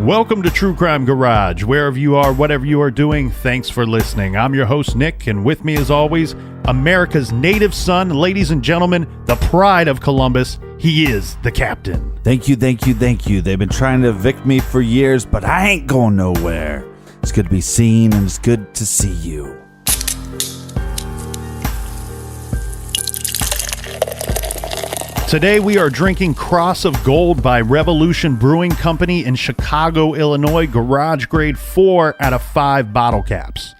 Welcome to True Crime Garage. Wherever you are, whatever you are doing, thanks for listening. I'm your host, Nick, and with me as always, America's native son, ladies and gentlemen, the pride of Columbus. He is the captain. Thank you. They've been trying to evict me for years, but I ain't going nowhere. It's good to be seen, and it's good to see you. Today we are drinking Cross of Gold by Revolution Brewing Company in Chicago, Illinois, garage grade 4 out of 5 bottle caps.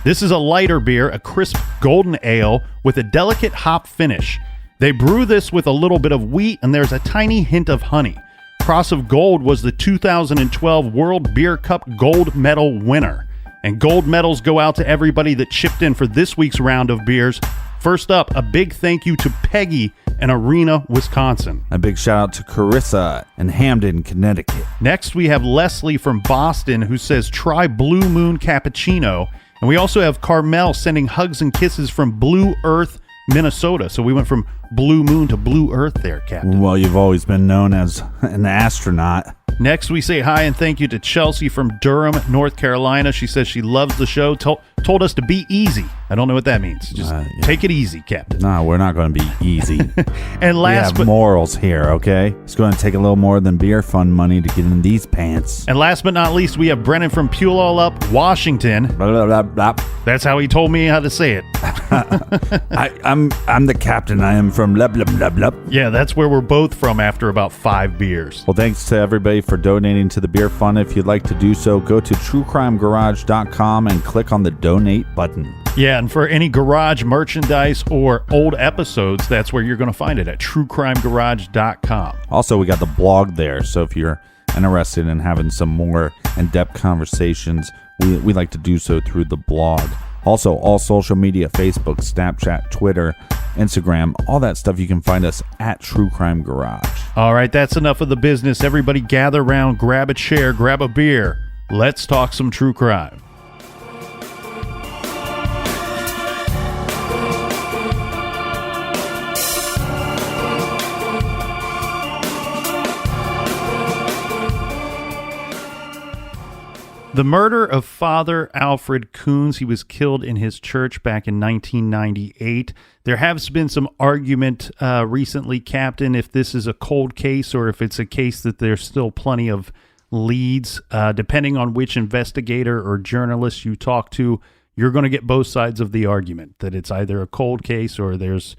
This is a lighter beer, a crisp golden ale with a delicate hop finish. They brew this with a little bit of wheat and there's a tiny hint of honey. Cross of Gold was the 2012 World Beer Cup gold medal winner. And gold medals go out to everybody that chipped in for this week's round of beers. First up, a big thank you to Peggy in Arena, Wisconsin. A big shout out to Carissa in Hamden, Connecticut. Next, we have Leslie from Boston who says, try Blue Moon Cappuccino. And we also have Carmel sending hugs and kisses from Blue Earth, Minnesota. So we went from Blue Moon to Blue Earth there, Captain. Well, you've always been known as an astronaut. Next, we say hi and thank you to Chelsea from Durham, North Carolina. She says she loves the show, told us to be easy. I don't know what that means. Just take it easy, Captain. No, we're not going to be easy. And last, we have morals here, okay? It's going to take a little more than beer fund money to get in these pants. And last but not least, we have Brennan from Puyallup, Washington. Blah, blah, blah, blah. That's how he told me how to say it. I'm the captain. I am from blah, blah, blah, blah. Yeah, that's where we're both from after about 5 beers. Well, thanks to everybody for donating to the beer fund. If you'd like to do so, go to truecrimegarage.com and click on the donate button. Yeah, and for any garage merchandise or old episodes, that's where you're going to find it at truecrimegarage.com. Also, we got the blog there, so if you're interested in having some more in-depth conversations, we like to do so through the blog. Also, all social media, Facebook, Snapchat, Twitter, Instagram, all that stuff, you can find us at True Crime Garage. All right, that's enough of the business. Everybody gather around, grab a chair, grab a beer. Let's talk some true crime. The murder of Father Alfred Kunz. He was killed in his church back in 1998. There has been some argument recently, Captain, if this is a cold case or if it's a case that there's still plenty of leads. Depending on which investigator or journalist you talk to, you're going to get both sides of the argument, that it's either a cold case or there's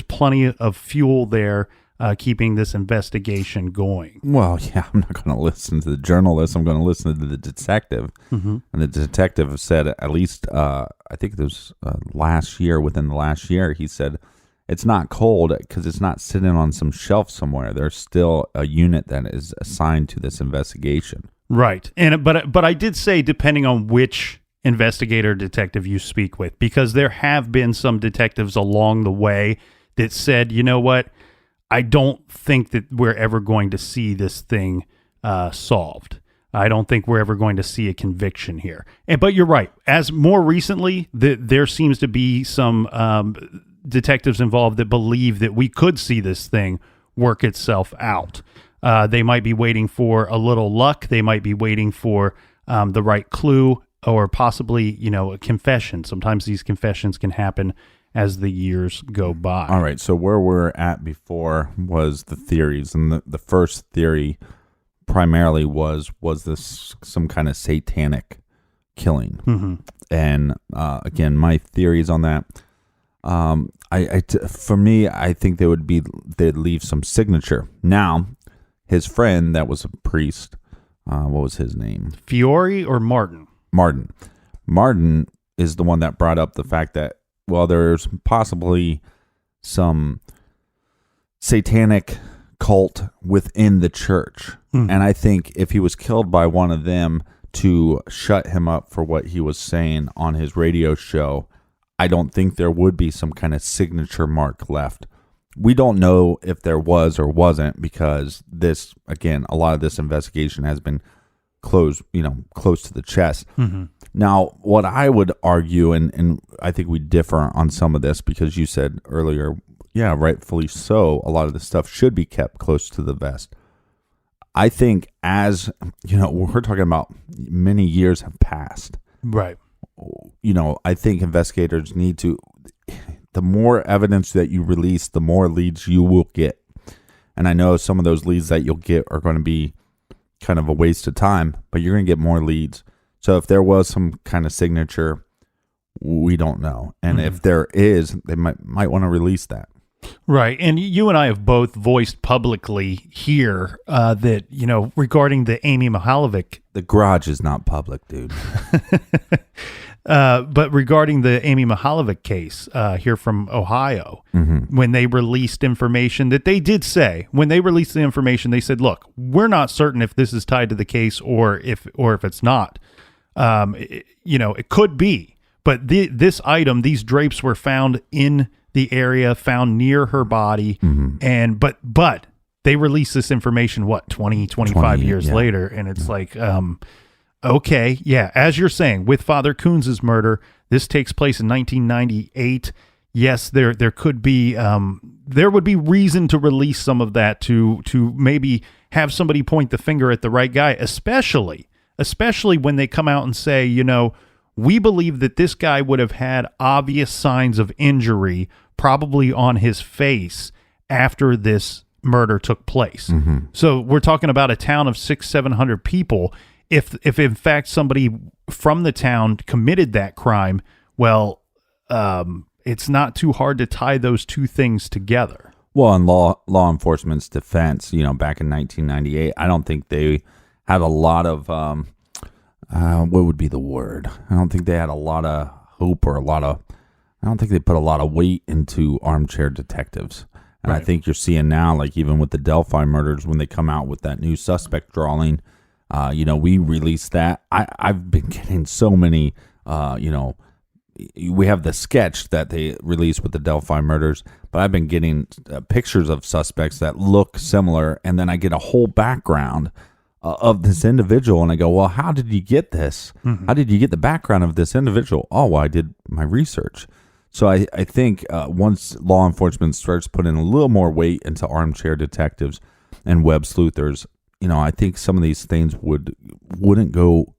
plenty of fuel there keeping this investigation going. Well, yeah, I'm not going to listen to the journalist. I'm going to listen to the detective. Mm-hmm. And the detective said, at least, I think it was within the last year, he said, it's not cold because it's not sitting on some shelf somewhere. There's still a unit that is assigned to this investigation. Right. But I did say, depending on which investigator detective you speak with, because there have been some detectives along the way that said, you know what, I don't think that we're ever going to see this thing solved. I don't think we're ever going to see a conviction here. But you're right. As more recently, there seems to be some detectives involved that believe that we could see this thing work itself out. They might be waiting for a little luck. They might be waiting for the right clue or possibly, a confession. Sometimes these confessions can happen as the years go by. All right, so where we're at before was the theories, and the first theory primarily was this some kind of satanic killing? Mm-hmm. And again, my theories on that, for me, I think they'd leave some signature. Now, his friend that was a priest, what was his name? Fiore or Martin? Martin is the one that brought up the fact that, well, there's possibly some satanic cult within the church. Mm. And I think if he was killed by one of them to shut him up for what he was saying on his radio show, I don't think there would be some kind of signature mark left. We don't know if there was or wasn't, because this, again, a lot of this investigation has been close to the chest. Mm-hmm. Now, what I would argue, and I think we differ on some of this, because you said earlier, yeah, rightfully so, a lot of this stuff should be kept close to the vest. I think we're talking about many years have passed. Right. I think investigators need to, the more evidence that you release, the more leads you will get. And I know some of those leads that you'll get are going to be kind of a waste of time, but you're going to get more leads. So if there was some kind of signature, we don't know. And if there is, they might want to release that. Right. And you and I have both voiced publicly here that, regarding the Amy Mihaljevic. The garage is not public, dude. But regarding the Amy Mihaljevic case here from Ohio, when they released information that they did say, when they released the information, they said, look, we're not certain if this is tied to the case or if it's not. It could be. But this item, these drapes were found in the area, found near her body. And but they released this information, 25 years later. And it's like, okay, yeah, as you're saying, with Father Kunz's murder, this takes place in 1998. Yes, there could be, there would be reason to release some of that to maybe have somebody point the finger at the right guy, especially when they come out and say, we believe that this guy would have had obvious signs of injury, probably on his face, after this murder took place. So we're talking about a town of 600-700 people. If in fact somebody from the town committed that crime, well, it's not too hard to tie those two things together. Well, in law enforcement's defense, back in 1998, I don't think they had a lot of what would be the word? I don't think they had a lot of hope or I don't think they put a lot of weight into armchair detectives. And right. I think you're seeing now, like even with the Delphi murders, when they come out with that new suspect drawing, we released that. I've been getting so many, we have the sketch that they released with the Delphi murders, but I've been getting pictures of suspects that look similar. And then I get a whole background of this individual, and I go, well, how did you get this? How did you get the background of this individual? Oh, well, I did my research. So I think once law enforcement starts putting a little more weight into armchair detectives and web sleuthers, I think some of these things wouldn't go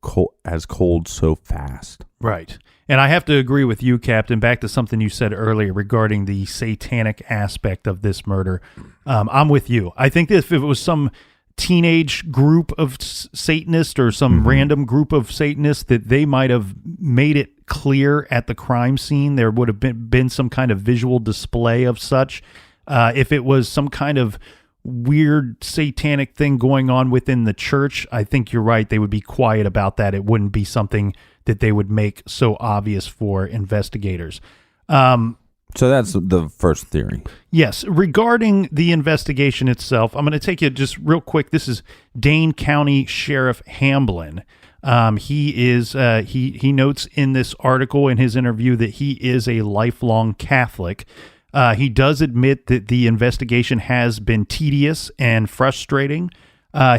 as cold so fast. Right. And I have to agree with you, Captain, back to something you said earlier regarding the satanic aspect of this murder. I'm with you. I think that if it was some teenage group of Satanists or some random group of Satanists, that they might have made it clear at the crime scene. There would have been some kind of visual display of such. If it was some kind of weird satanic thing going on within the church, I think you're right. They would be quiet about that. It wouldn't be something that they would make so obvious for investigators. So that's the first theory. Yes. Regarding the investigation itself, I'm going to take you just real quick. This is Dane County Sheriff Hamblin. He notes in this article, in his interview, that he is a lifelong Catholic. He does admit that the investigation has been tedious and frustrating.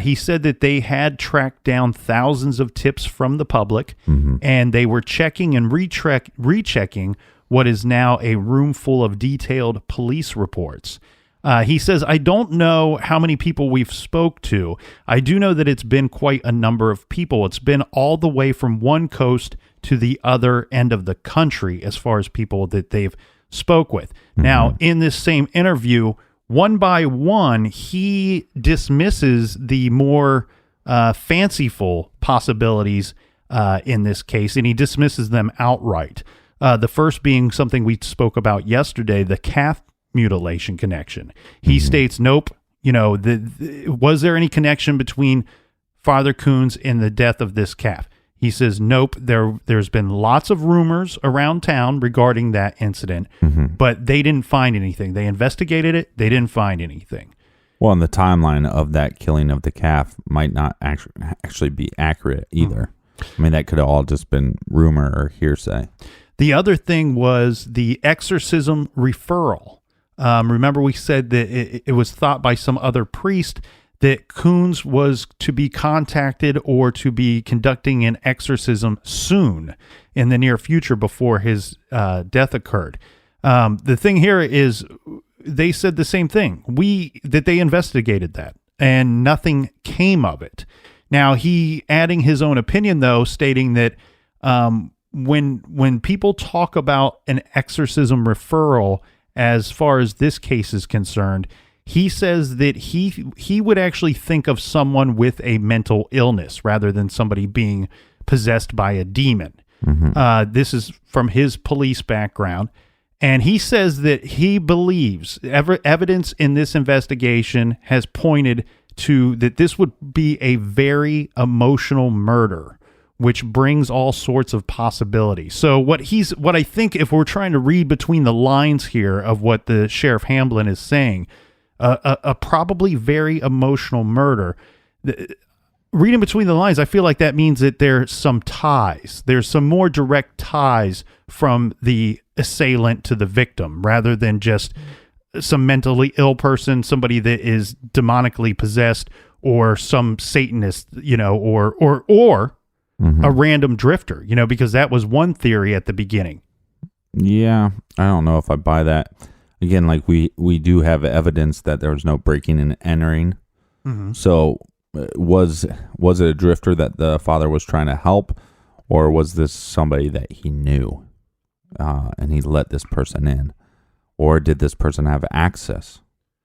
He said that they had tracked down thousands of tips from the public, and they were checking and rechecking what is now a room full of detailed police reports. He says, I don't know how many people we've spoke to. I do know that it's been quite a number of people. It's been all the way from one coast to the other end of the country as far as people that they've spoke with. Now, in this same interview, one by one, he dismisses the more fanciful possibilities in this case, and he dismisses them outright. The first being something we spoke about yesterday, the calf mutilation connection. He states, nope, was there any connection between Father Kunz and the death of this calf? He says, nope, there's been lots of rumors around town regarding that incident, but they didn't find anything. They investigated it. They didn't find anything. Well, and the timeline of that killing of the calf might not actually be accurate either. I mean, that could have all just been rumor or hearsay. The other thing was the exorcism referral. Remember, we said that it was thought by some other priest that Kunz was to be contacted or to be conducting an exorcism soon in the near future before his death occurred. The thing here is they said the same thing. That they investigated that. and nothing came of it. Now, he adding his own opinion, though, stating that when people talk about an exorcism referral, as far as this case is concerned, he says that he would actually think of someone with a mental illness rather than somebody being possessed by a demon. This is from his police background. And he says that he believes evidence in this investigation has pointed to that this would be a very emotional murder, which brings all sorts of possibilities. So what I think, if we're trying to read between the lines here of what the Sheriff Hamblin is saying, a probably very emotional murder. Reading between the lines, I feel like that means that there's some ties. There's some more direct ties from the assailant to the victim, rather than just some mentally ill person, somebody that is demonically possessed, or some Satanist, or a random drifter, because that was one theory at the beginning. Yeah, I don't know if I buy that. Again, like we do have evidence that there was no breaking and entering. So was it a drifter that the father was trying to help, or was this somebody that he knew and he let this person in, or did this person have access?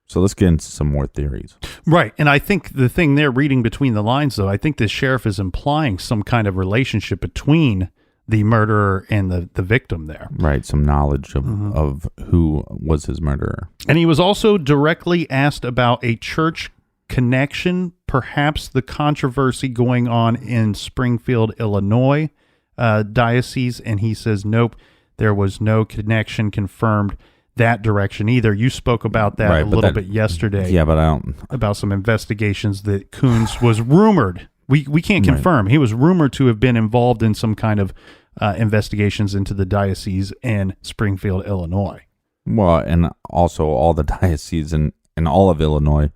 So let's get into some more theories. Right. And I think the thing there, reading between the lines, though, I think the sheriff is implying some kind of relationship between the murderer and the victim there. Right. Some knowledge of who was his murderer. And he was also directly asked about a church connection, perhaps the controversy going on in Springfield, Illinois diocese. And he says, nope, there was no connection confirmed that direction either. You spoke about that a little bit yesterday. Yeah, but I don't... About some investigations that Kunz was rumored. We can't confirm. He was rumored to have been involved in some kind of investigations into the diocese in Springfield, Illinois. Well, and also all the dioceses in all of Illinois.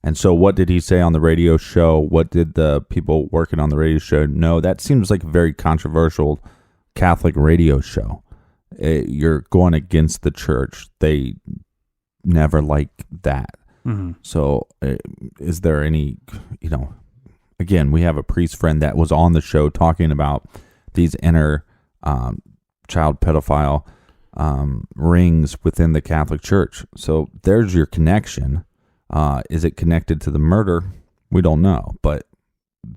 And so what did he say on the radio show? What did the people working on the radio show know? That seems like a very controversial Catholic radio show. You're going against the church. They never like that. So is there any, again, we have a priest friend that was on the show talking about these inner child pedophile rings within the Catholic Church. So there's your connection. Is it connected to the murder? We don't know, but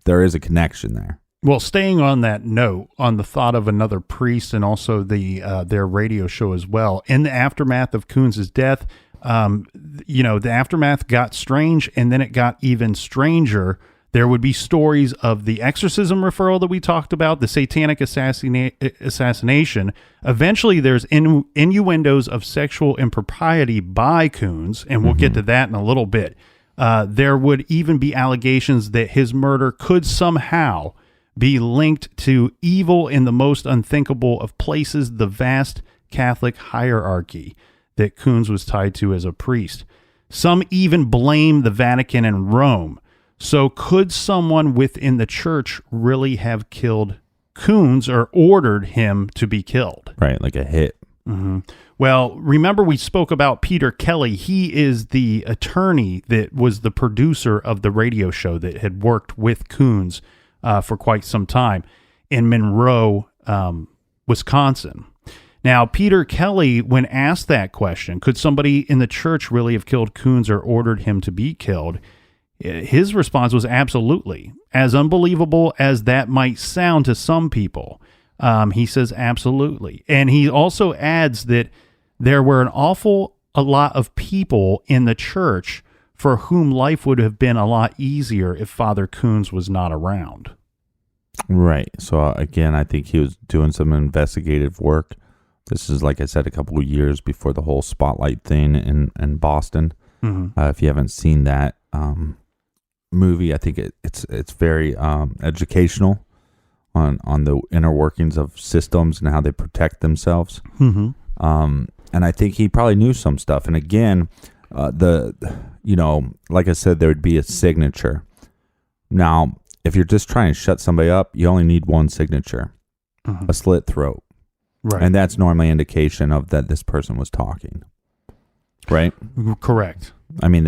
there is a connection there. Well, staying on that note, on the thought of another priest and also their radio show as well, in the aftermath of Kunz's death, the aftermath got strange, and then it got even stranger. There would be stories of the exorcism referral that we talked about, the satanic assassination. Eventually, there's innuendos of sexual impropriety by Kunz, and we'll get to that in a little bit. There would even be allegations that his murder could somehow be linked to evil in the most unthinkable of places, the vast Catholic hierarchy that Kunz was tied to as a priest. Some even blame the Vatican and Rome. So could someone within the church really have killed Kunz or ordered him to be killed? Right, like a hit. Well, remember we spoke about Peter Kelly. He is the attorney that was the producer of the radio show that had worked with Kunz for quite some time in Monroe, Wisconsin. Now, Peter Kelly, when asked that question, could somebody in the church really have killed Kunz or ordered him to be killed? His response was absolutely. As unbelievable as that might sound to some people, he says absolutely. And he also adds that there were a lot of people in the church for whom life would have been a lot easier if Father Kunz was not around. Right. So again, I think he was doing some investigative work. This is, like I said, a couple of years before the whole spotlight thing in Boston. If you haven't seen that movie, I think it's very educational on the inner workings of systems and how they protect themselves. And I think he probably knew some stuff. And again, like I said, there would be a signature. Now, if you're just trying to shut somebody up, you only need one signature, a slit throat. Right. And that's normally an indication of that this person was talking. Right? Correct. I mean,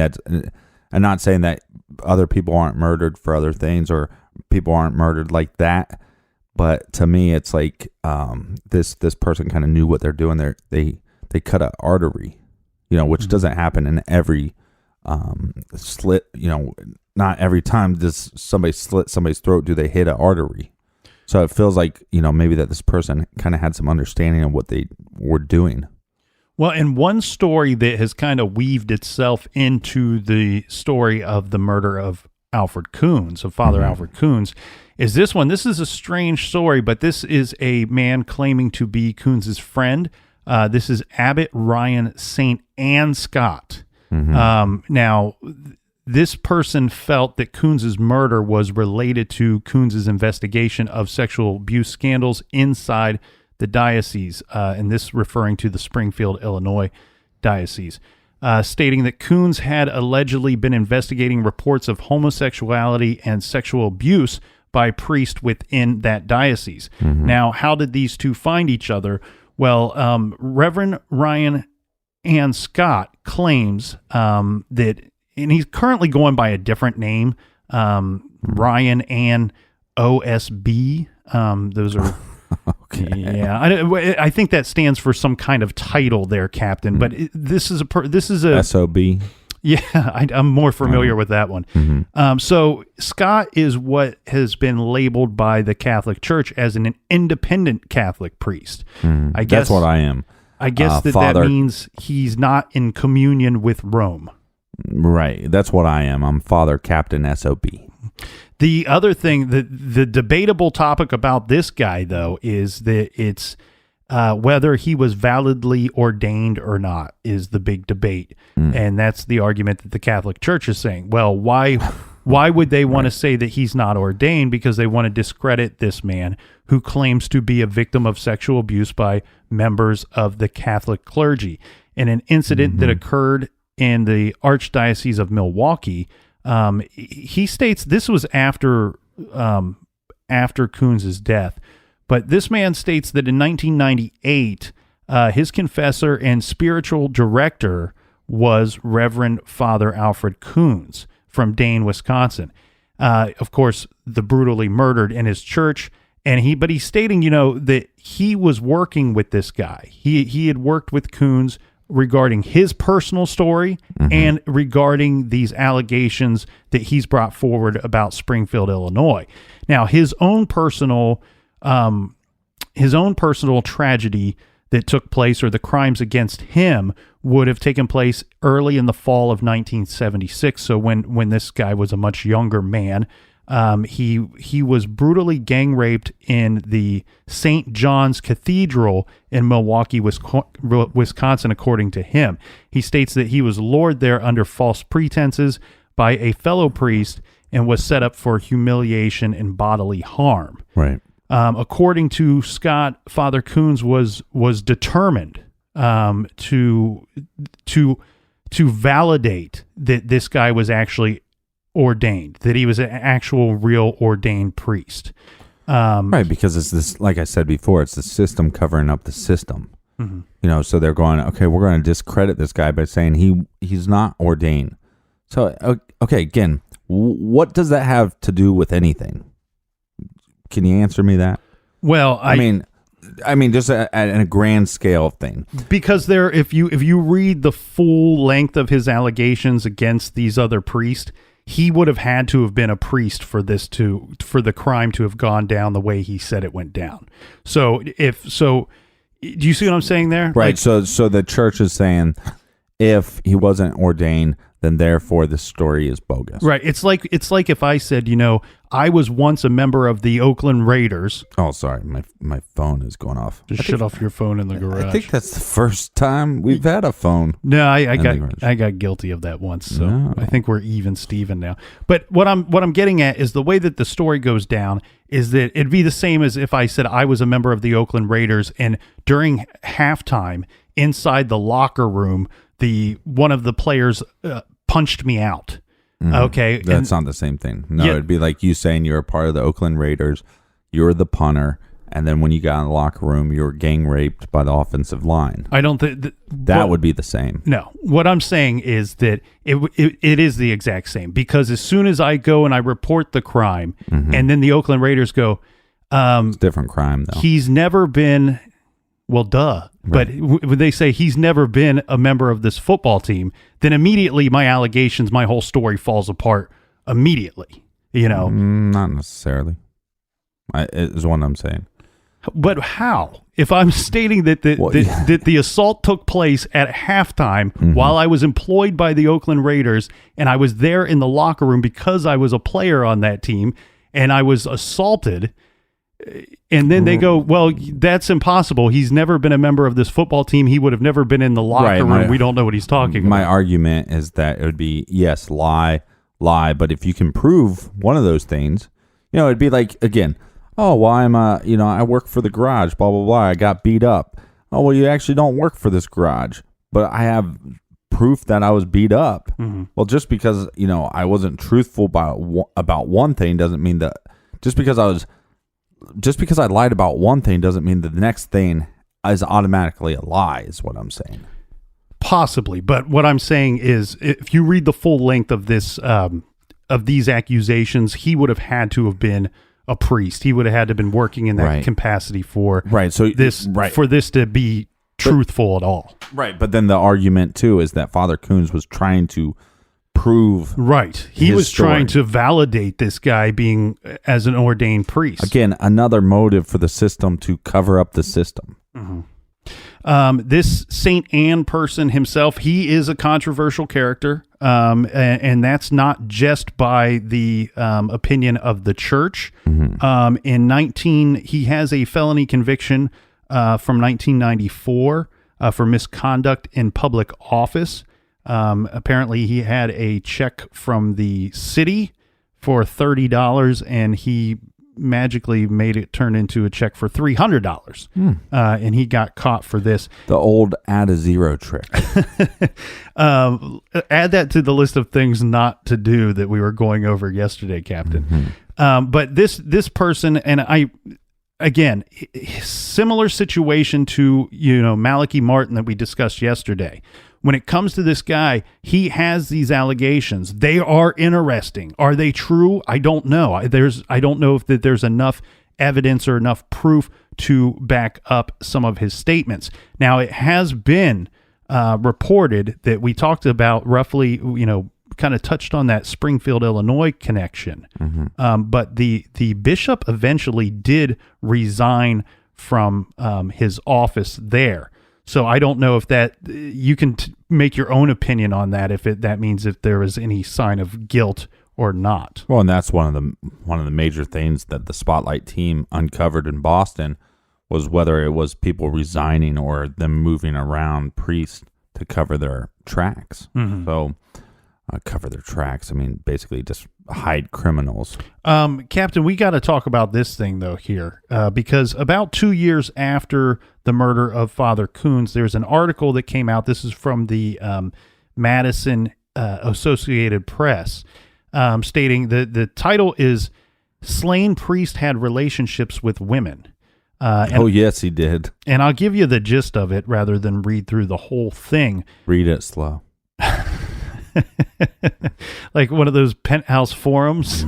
And not saying that other people aren't murdered for other things or people aren't murdered like that. But to me, it's like this person kind of knew what they're doing. They cut an artery, which doesn't happen in every slit. Not every time does somebody slit somebody's throat do they hit an artery. So it feels like, maybe that this person kind of had some understanding of what they were doing. Well, and one story that has kind of weaved itself into the story of the murder of Alfred Kunz, of Father Alfred Kunz, is this one. This is a strange story, but this is a man claiming to be Kunz's friend. This is Abbot Ryan St. Anne Scott. Now, this person felt that Kunz's murder was related to Kunz's investigation of sexual abuse scandals inside the diocese, and this referring to the Springfield, Illinois diocese, stating that Kunz had allegedly been investigating reports of homosexuality and sexual abuse by priests within that diocese. Now, how did these two find each other? Well, Reverend Ryan Ann Scott claims that, and he's currently going by a different name, Ryan Ann OSB. Those are... Okay. Yeah, I think that stands for some kind of title there, Captain. But this is a SOB. Yeah, I'm more familiar with that one. So Scott is what has been labeled by the Catholic Church as an independent Catholic priest. I guess that's what I am. I guess that means he's not in communion with Rome. Right. That's what I am. I'm Father Captain SOB. The other thing, the debatable topic about this guy, though, is that it's whether he was validly ordained or not is the big debate. And that's the argument that the Catholic Church is saying. Well, why would they want to say that he's not ordained? Because they want to discredit this man who claims to be a victim of sexual abuse by members of the Catholic clergy. In an incident that occurred in the Archdiocese of Milwaukee, he states this was after Kunz's death, but this man states that in 1998, his confessor and spiritual director was Reverend Father Alfred Kunz from Dane, Wisconsin. Of course, the brutally murdered in his church, and he's stating, that he was working with this guy. He had worked with Kunz regarding his personal story and regarding these allegations that he's brought forward about Springfield, Illinois. Now, his own personal tragedy that took place, or the crimes against him, would have taken place early in the fall of 1976. So when this guy was a much younger man, he was brutally gang raped in the St. John's Cathedral in Milwaukee, Wisconsin, according to him. He states that he was lured there under false pretenses by a fellow priest and was set up for humiliation and bodily harm. Right. According to Scott, Father Kunz was determined to validate that this guy was actually ordained, that he was an actual real ordained priest. Right, because it's this, like I said before, it's the system covering up the system. So they're going, okay, we're going to discredit this guy by saying he's not ordained. So, okay, again, what does that have to do with anything? Can you answer me that? Well, I mean, just at a grand scale thing. Because if you read the full length of his allegations against these other priests, he would have had to have been a priest for the crime to have gone down the way he said it went down. So do you see what I'm saying there? Right. So the church is saying if he wasn't ordained, then therefore the story is bogus. Right. It's like if I said, I was once a member of the Oakland Raiders. Oh, sorry. My phone is going off. Just shut off your phone in the garage. I think that's the first time we've had a phone. No, I got guilty of that once. So no. I think we're even Steven now. But what I'm getting at is the way that the story goes down is that it'd be the same as if I said I was a member of the Oakland Raiders, and during halftime inside the locker room, one of the players punched me out. Okay. That's not the same thing. No, It'd be like you saying you're a part of the Oakland Raiders, you're the punter, and then when you got in the locker room, you were gang raped by the offensive line. I don't think that would be the same. No, what I'm saying is that it is the exact same, because as soon as I go and I report the crime, and then the Oakland Raiders go, it's a different crime though. He's never been, well, duh. Right. But when they say he's never been a member of this football team, then immediately my allegations, my whole story falls apart immediately. You know, not necessarily. Is what I'm saying. But how? If I'm stating that that the assault took place at halftime while I was employed by the Oakland Raiders, and I was there in the locker room because I was a player on that team, and I was assaulted, and then they go, well, that's impossible. He's never been a member of this football team. He would have never been in the locker room. We don't know what he's talking about. My argument is that it would be, yes, lie, but if you can prove one of those things, it'd be like, again, oh, well, I work for the garage, blah, blah, blah. I got beat up. Oh, well, you actually don't work for this garage, but I have proof that I was beat up. Well, just because, I wasn't truthful about one thing doesn't mean that just because I lied about one thing doesn't mean that the next thing is automatically a lie, is what I'm saying. Possibly. But what I'm saying is, if you read the full length of this, of these accusations, he would have had to have been a priest. He would have had to have been working in that capacity for this to be truthful at all. Right. But then the argument too is that Father Kunz was trying to prove he was trying to validate this guy being as an ordained priest. Again, another motive for the system to cover up the system. This Saint Anne person himself, he is a controversial character, and that's not just by the opinion of the church. He has a felony conviction from 1994 for misconduct in public office. Apparently, he had a check from the city for $30, and he magically made it turn into a check for $300, and he got caught for this. The old add a zero trick. Add that to the list of things not to do that we were going over yesterday, Captain. But this person, and again, similar situation to Malachi Martin that we discussed yesterday. When it comes to this guy, he has these allegations. They are interesting. Are they true? I don't know. I don't know if there's enough evidence or enough proof to back up some of his statements. Now, it has been reported that we talked about roughly, kind of touched on that Springfield, Illinois connection. But the bishop eventually did resign from his office there. So I don't know if that you can make your own opinion on that, if that means if there is any sign of guilt or not. Well, and that's one of the major things that the Spotlight team uncovered in Boston was whether it was people resigning or them moving around priests to cover their tracks. So cover their tracks. I mean, basically just hide criminals. Captain, we got to talk about this thing though here, because about 2 years after the murder of Father Kunz, there's an article that came out. This is from the Madison Associated Press, stating the title is "Slain Priest Had Relationships with Women." Yes, he did. And I'll give you the gist of it rather than read through the whole thing. Read it slow. Like one of those penthouse forums.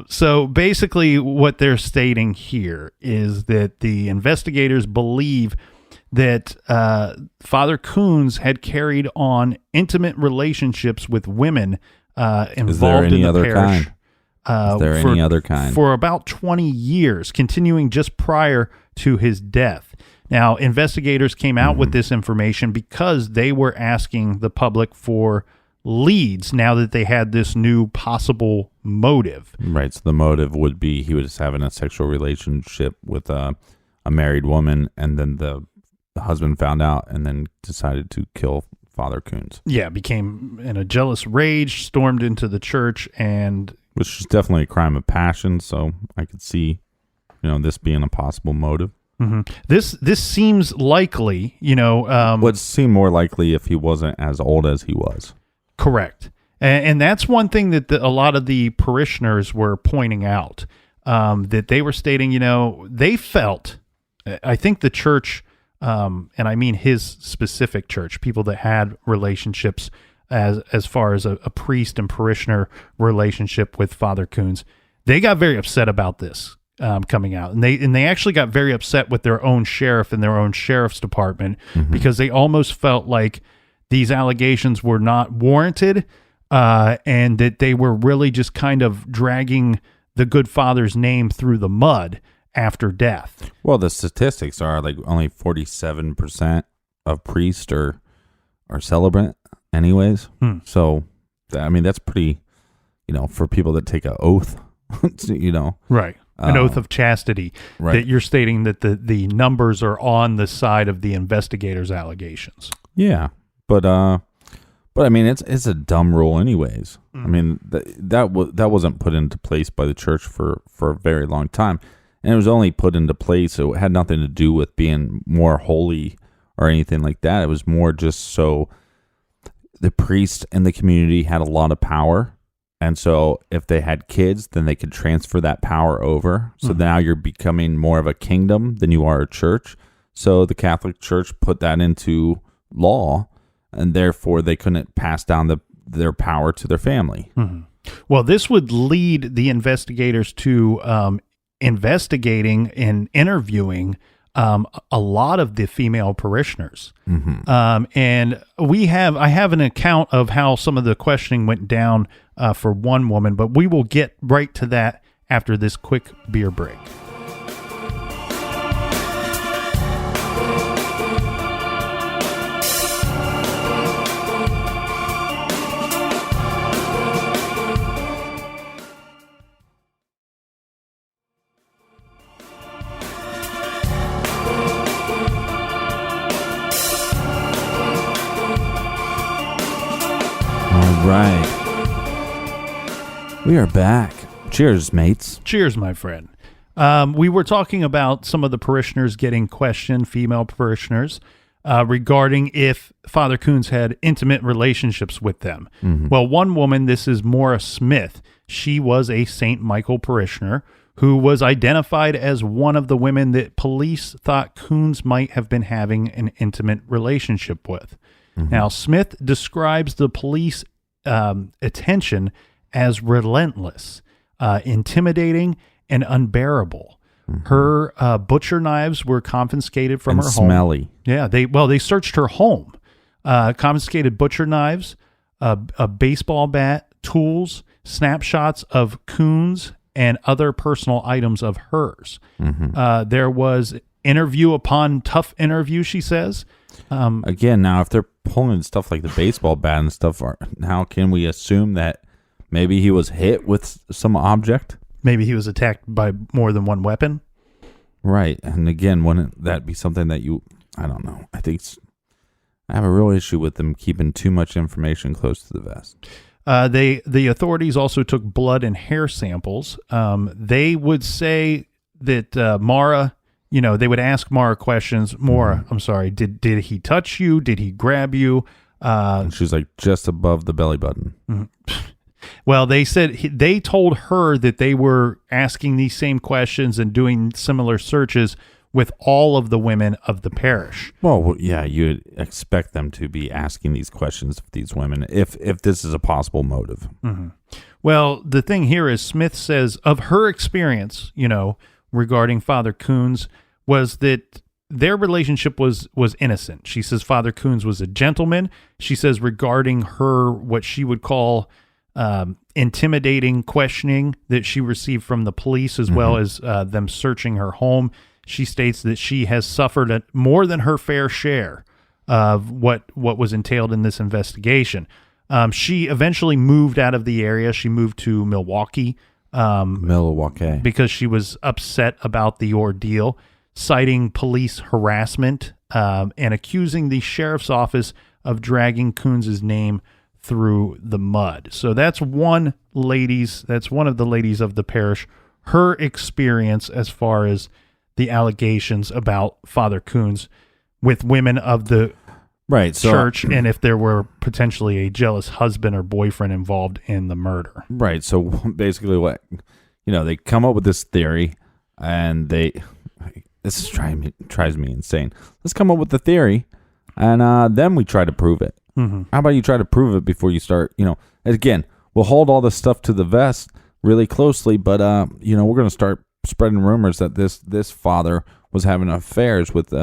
So basically what they're stating here is that the investigators believe that Father Kunz had carried on intimate relationships with women involved in the parish. Is there any other kind? For about 20 years, continuing just prior to his death. Now, investigators came out with this information because they were asking the public for leads now that they had this new possible motive. Right. So the motive would be he was having a sexual relationship with a married woman, and then the husband found out and then decided to kill Father Kunz. Yeah, became in a jealous rage, stormed into the church, and... Which is definitely a crime of passion, so I could see, this being a possible motive. This seems likely, would seem more likely if he wasn't as old as he was. Correct. And that's one thing that a lot of the parishioners were pointing out. that they were stating, they felt, I think the church, and I mean his specific church, people that had relationships as far as a priest and parishioner relationship with Father Kunz, they got very upset about this coming out, and they actually got very upset with their own sheriff and their own sheriff's department because they almost felt like these allegations were not warranted, and that they were really just kind of dragging the good father's name through the mud after death. Well, the statistics are like only 47% of priests are celebrant anyways. So, I mean, that's pretty, for people that take an oath, Right. An oath of chastity. Right. That you're stating that the numbers are on the side of the investigators' allegations. Yeah. But I mean, it's a dumb rule anyways. I mean, that wasn't put into place by the church for a very long time. And it was only put into place, so it had nothing to do with being more holy or anything like that. It was more just so the priest in the community had a lot of power. And so if they had kids, then they could transfer that power over. So now you're becoming more of a kingdom than you are a church. So the Catholic Church put that into law, and therefore they couldn't pass down their power to their family. Well, this would lead the investigators to investigating and interviewing a lot of the female parishioners. And I have an account of how some of the questioning went down for one woman, but we will get right to that after this quick beer break. Right. We are back. Cheers, mates. Cheers, my friend. We were talking about some of the parishioners getting questioned, female parishioners, regarding if Father Kunz had intimate relationships with them. Well, one woman, this is Maura Smith. She was a St. Michael parishioner who was identified as one of the women that police thought Kunz might have been having an intimate relationship with. Now, Smith describes the police attention as relentless, intimidating, and unbearable. Her butcher knives were confiscated from her home. Smelly. Yeah, they searched her home, confiscated butcher knives, a baseball bat, tools, snapshots of Kunz, and other personal items of hers. There was interview upon tough interview, she says. Again, now if they're pulling stuff like the baseball bat and stuff, how can we assume that maybe he was hit with some object? Maybe he was attacked by more than one weapon. Right. And again, wouldn't that be something that I don't know. I have a real issue with them keeping too much information close to the vest. The authorities also took blood and hair samples. They would say that Maura, they would ask Maura questions. Maura, I'm sorry, did he touch you? Did he grab you? And she's like just above the belly button. Well, they said they told her that they were asking these same questions and doing similar searches with all of the women of the parish. Well, yeah, you'd expect them to be asking these questions of these women if this is a possible motive. Well, the thing here is Smith says of her experience, regarding Father Kunz, was that their relationship was innocent. She says Father Kunz was a gentleman. She says regarding her, what she would call intimidating questioning that she received from the police, as well as them searching her home, she states that she has suffered more than her fair share of what was entailed in this investigation. She eventually moved out of the area. She moved to Milwaukee. Because she was upset about the ordeal, citing police harassment and accusing the sheriff's office of dragging Kunz's name through the mud. So that's one of the ladies of the parish, her experience as far as the allegations about Father Kunz with women of the church, and if there were potentially a jealous husband or boyfriend involved in the murder. Right. So basically what, they come up with this theory, and this drives me insane. Let's come up with the theory, and then we try to prove it. Mm-hmm. How about you try to prove it before you start? Again, we'll hold all this stuff to the vest really closely, but we're going to start spreading rumors that this father was having affairs with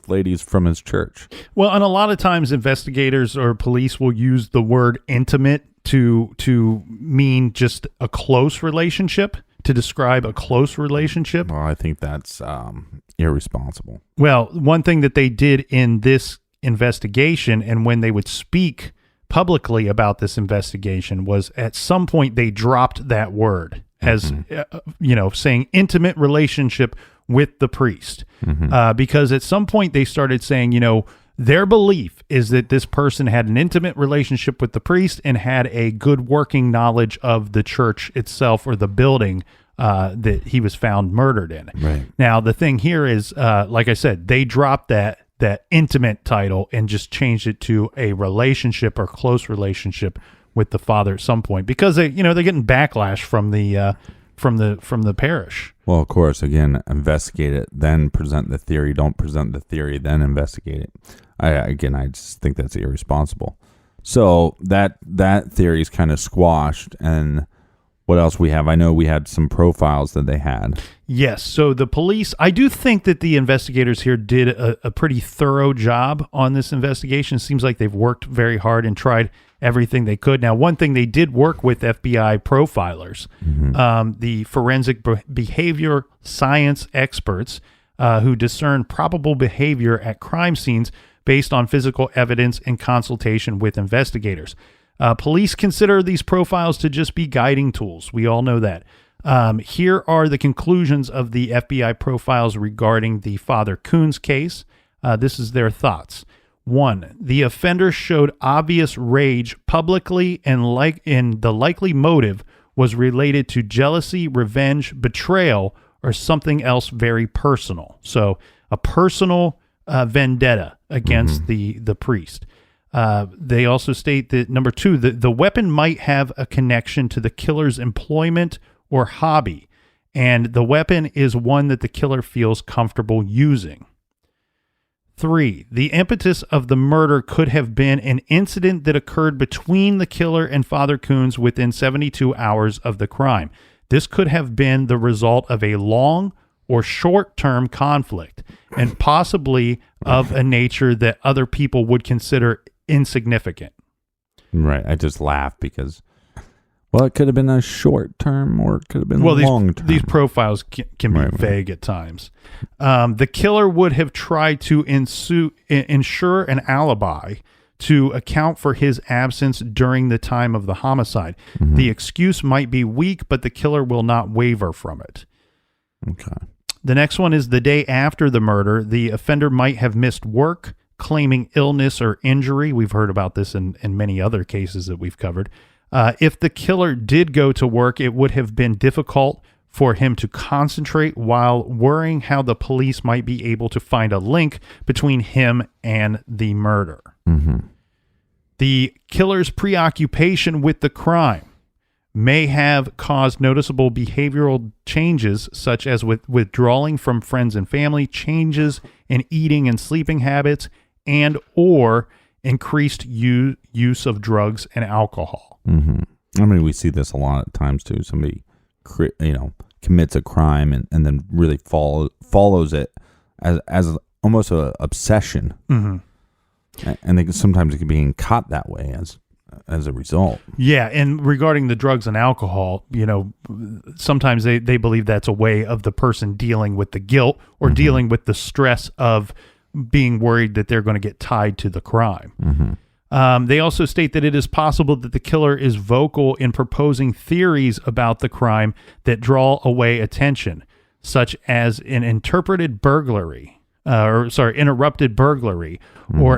ladies from his church. Well, and a lot of times investigators or police will use the word intimate to mean just a close relationship, to describe a close relationship. Well, I think that's irresponsible. Well, one thing that they did in this investigation, and when they would speak publicly about this investigation, was at some point they dropped that word as, saying intimate relationship with the priest. Because at some point they started saying, their belief is that this person had an intimate relationship with the priest and had a good working knowledge of the church itself or the building that he was found murdered in. Right. Now, the thing here is, like I said, they dropped that intimate title and just changed it to a relationship or close relationship with the father at some point, because they're getting backlash from the parish. Well, of course, again, investigate it, then present the theory. Don't present the theory, then investigate it. I just think that's irresponsible. So that theory is kind of squashed. And what else we have? I know we had some profiles that they had. Yes. So the police, I do think that the investigators here did a pretty thorough job on this investigation. Seems like they've worked very hard and tried everything they could. Now, one thing they did work with FBI profilers, the forensic behavior science experts who discern probable behavior at crime scenes based on physical evidence in consultation with investigators. Police consider these profiles to just be guiding tools. We all know that. Here are the conclusions of the FBI profiles regarding the Father Kunz case. This is their thoughts. 1, the offender showed obvious rage publicly, and the likely motive was related to jealousy, revenge, betrayal, or something else very personal. So a personal vendetta against the priest. They also state that, number 2, the weapon might have a connection to the killer's employment or hobby, and the weapon is one that the killer feels comfortable using. 3, the impetus of the murder could have been an incident that occurred between the killer and Father Kunz within 72 hours of the crime. This could have been the result of a long or short-term conflict, and possibly of a nature that other people would consider insignificant. Right. I just laugh because, it could have been a short term or it could have been long term. These profiles can be vague at times. The killer would have tried to ensure an alibi to account for his absence during the time of the homicide. The excuse might be weak, but the killer will not waver from it. Okay. The next one is the day after the murder. The offender might have missed work, claiming illness or injury. We've heard about this in many other cases that we've covered. If the killer did go to work, it would have been difficult for him to concentrate while worrying how the police might be able to find a link between him and the murder. The killer's preoccupation with the crime may have caused noticeable behavioral changes, such as withdrawing from friends and family, changes in eating and sleeping habits, and or increased use of drugs and alcohol. I mean, we see this a lot of times too. Somebody, commits a crime and then really follows it as almost an obsession, and sometimes it can be caught that way as a result. Yeah, and regarding the drugs and alcohol, sometimes they believe that's a way of the person dealing with the guilt or dealing with the stress of being worried that they're going to get tied to the crime. They also state that it is possible that the killer is vocal in proposing theories about the crime that draw away attention, such as an interrupted burglary, or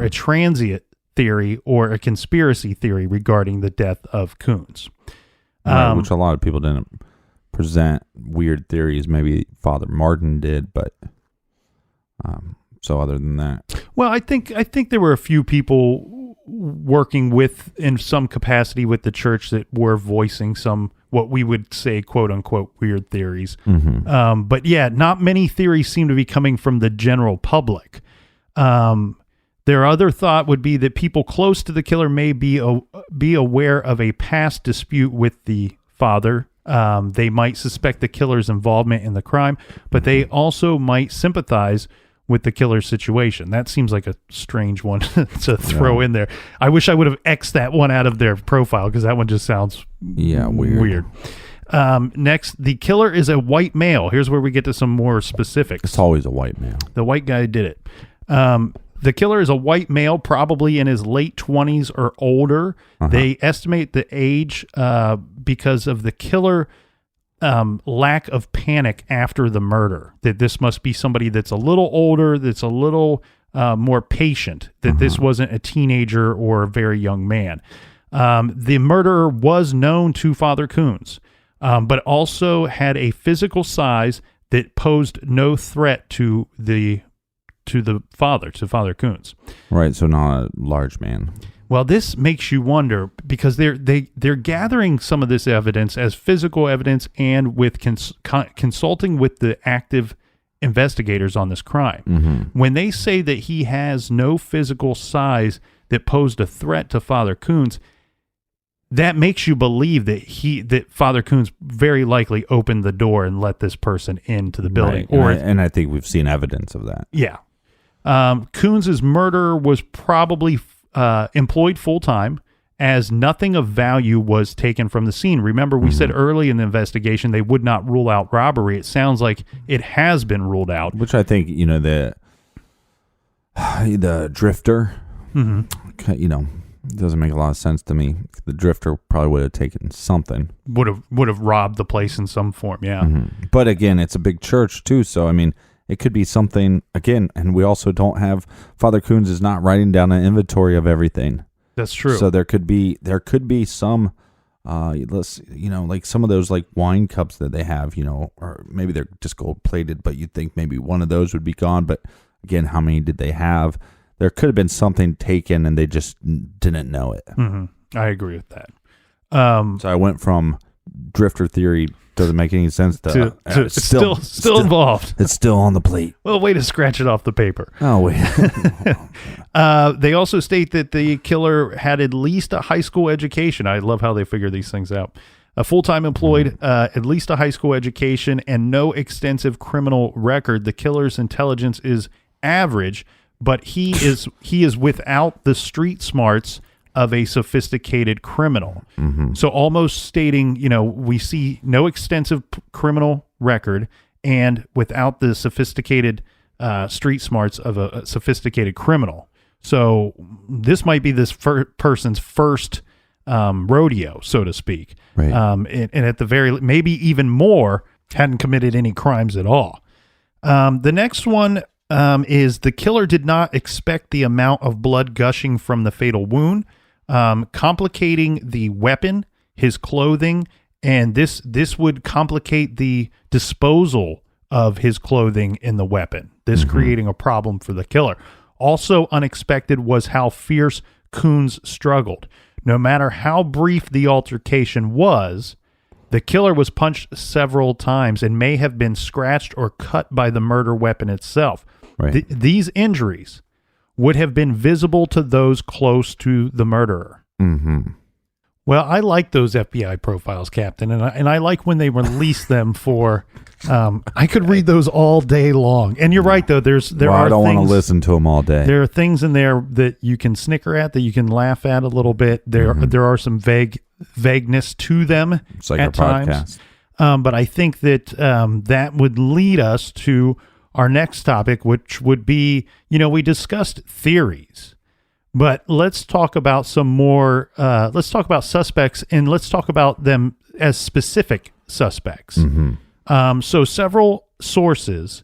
a transient theory or a conspiracy theory regarding the death of Kunz. Which a lot of people didn't present weird theories. Maybe Father Martin did, but so other than that. Well, I think there were a few people working in some capacity with the church that were voicing some what we would say, quote unquote, weird theories. Mm-hmm. But yeah, not many theories seem to be coming from the general public. Their other thought would be that people close to the killer may be aware of a past dispute with the father. They might suspect the killer's involvement in the crime, but they also might sympathize with the killer's situation. That seems like a strange one to throw in there. I wish I would have X'd that one out of their profile because that one just sounds weird. Next, the killer is a white male. Here's where we get to some more specifics. It's always a white male. The white guy did it. The killer is a white male, probably in his late 20s or older. They estimate the age because of the killer lack of panic after the murder, that this must be somebody that's a little older, that's a little more patient, that this wasn't a teenager or a very young man. The murderer was known to Father Kunz, but also had a physical size that posed no threat to Father Kunz. Right, so not a large man. Well, this makes you wonder because they're gathering some of this evidence as physical evidence and with consulting with the active investigators on this crime. When they say that he has no physical size that posed a threat to Father Kunz, that makes you believe that Father Kunz very likely opened the door and let this person into the building. Right. And I think we've seen evidence of that. Yeah. Kunz's murder was probably employed full-time, as nothing of value was taken from the scene. Remember, we said early in the investigation they would not rule out robbery. It sounds like it has been ruled out. Which I think, the drifter, doesn't make a lot of sense to me. The drifter probably would have taken something. Would have robbed the place in some form, yeah. But again, it's a big church too, so I mean, it could be something, again, and we also don't have, Father Kunz is not writing down an inventory of everything. That's true. So there could be some, like some of those like wine cups that they have, or maybe they're just gold plated, but you'd think maybe one of those would be gone. But again, how many did they have? There could have been something taken and they just didn't know it. I agree with that. So I went from drifter theory doesn't make any sense to it's still involved. It's still on the plate. Well, way to scratch it off the paper. Oh, wait. They also state that the killer had at least a high school education. I love how they figure these things out. A full-time employed, at least a high school education, and no extensive criminal record. The killer's intelligence is average, but he is without the street smarts of a sophisticated criminal. So almost stating, we see no extensive criminal record and without the sophisticated street smarts of a sophisticated criminal. So this might be this person's first rodeo, so to speak. Right. And at the very, maybe even more, hadn't committed any crimes at all. The next one is the killer did not expect the amount of blood gushing from the fatal wound, complicating the weapon, his clothing, and this would complicate the disposal of his clothing in the weapon, this creating a problem for the killer. Also unexpected was how fierce Kunz struggled. No matter how brief the altercation was, the killer was punched several times and may have been scratched or cut by the murder weapon itself. Right. These injuries would have been visible to those close to the murderer. Well, I like those FBI profiles, Captain, and I like when they release them for. I could read those all day long. And you're right, though. I don't want to listen to them all day. There are things in there that you can snicker at, that you can laugh at a little bit. There are some vagueness to them. It's like at our times. podcast. But I think that that would lead us to our next topic, which would be, we discussed theories, but let's talk about some more, let's talk about suspects, and let's talk about them as specific suspects. So several sources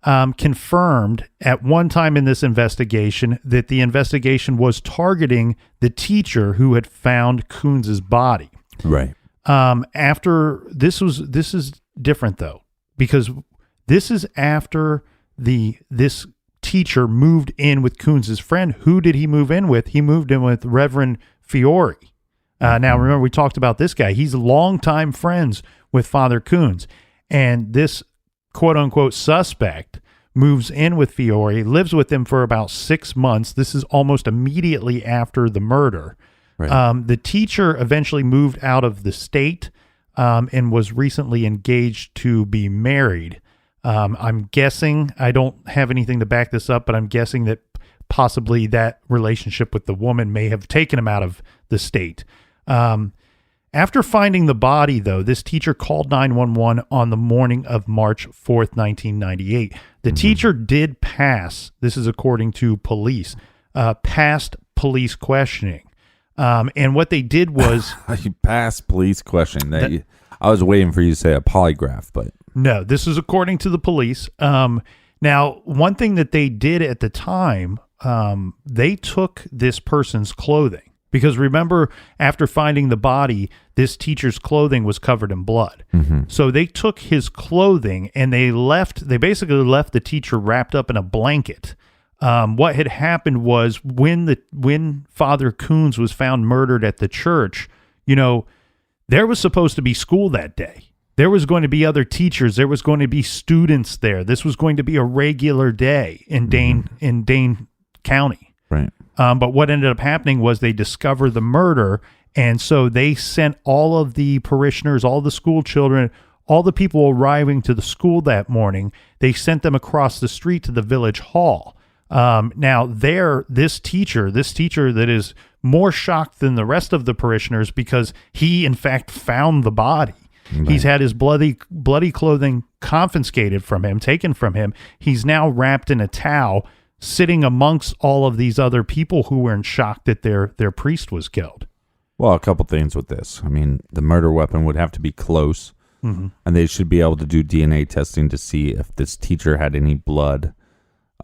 confirmed at one time in this investigation that the investigation was targeting the teacher who had found Kunz's body. Right. After this is different though, because this is after this teacher moved in with Kunz's friend. Who did he move in with? He moved in with Reverend Fiore. Now, remember, we talked about this guy. He's longtime friends with Father Kunz. And this quote-unquote suspect moves in with Fiore, lives with him for about 6 months. This is almost immediately after the murder. Right. The teacher eventually moved out of the state and was recently engaged to be married. I'm guessing, I don't have anything to back this up, but I'm guessing that possibly that relationship with the woman may have taken him out of the state. After finding the body, though, this teacher called 911 on the morning of March 4th, 1998. The teacher did pass, this is according to police, passed police questioning. And what they did was... You passed police questioning. I was waiting for you to say a polygraph, but... No, this is according to the police. Now, one thing that they did at the time, they took this person's clothing. Because remember, after finding the body, this teacher's clothing was covered in blood. So they took his clothing and they basically left the teacher wrapped up in a blanket. What had happened was when Father Kunz was found murdered at the church, there was supposed to be school that day. There was going to be other teachers. There was going to be students there. This was going to be a regular day in Dane County. Right. But what ended up happening was they discovered the murder, and so they sent all of the parishioners, all the school children, all the people arriving to the school that morning, they sent them across the street to the village hall. Now, this teacher that is more shocked than the rest of the parishioners because he, in fact, found the body. Right. He's had his bloody clothing confiscated from him, taken from him. He's now wrapped in a towel, sitting amongst all of these other people who were in shock that their priest was killed. Well, a couple things with this. I mean, the murder weapon would have to be close, and they should be able to do DNA testing to see if this teacher had any blood,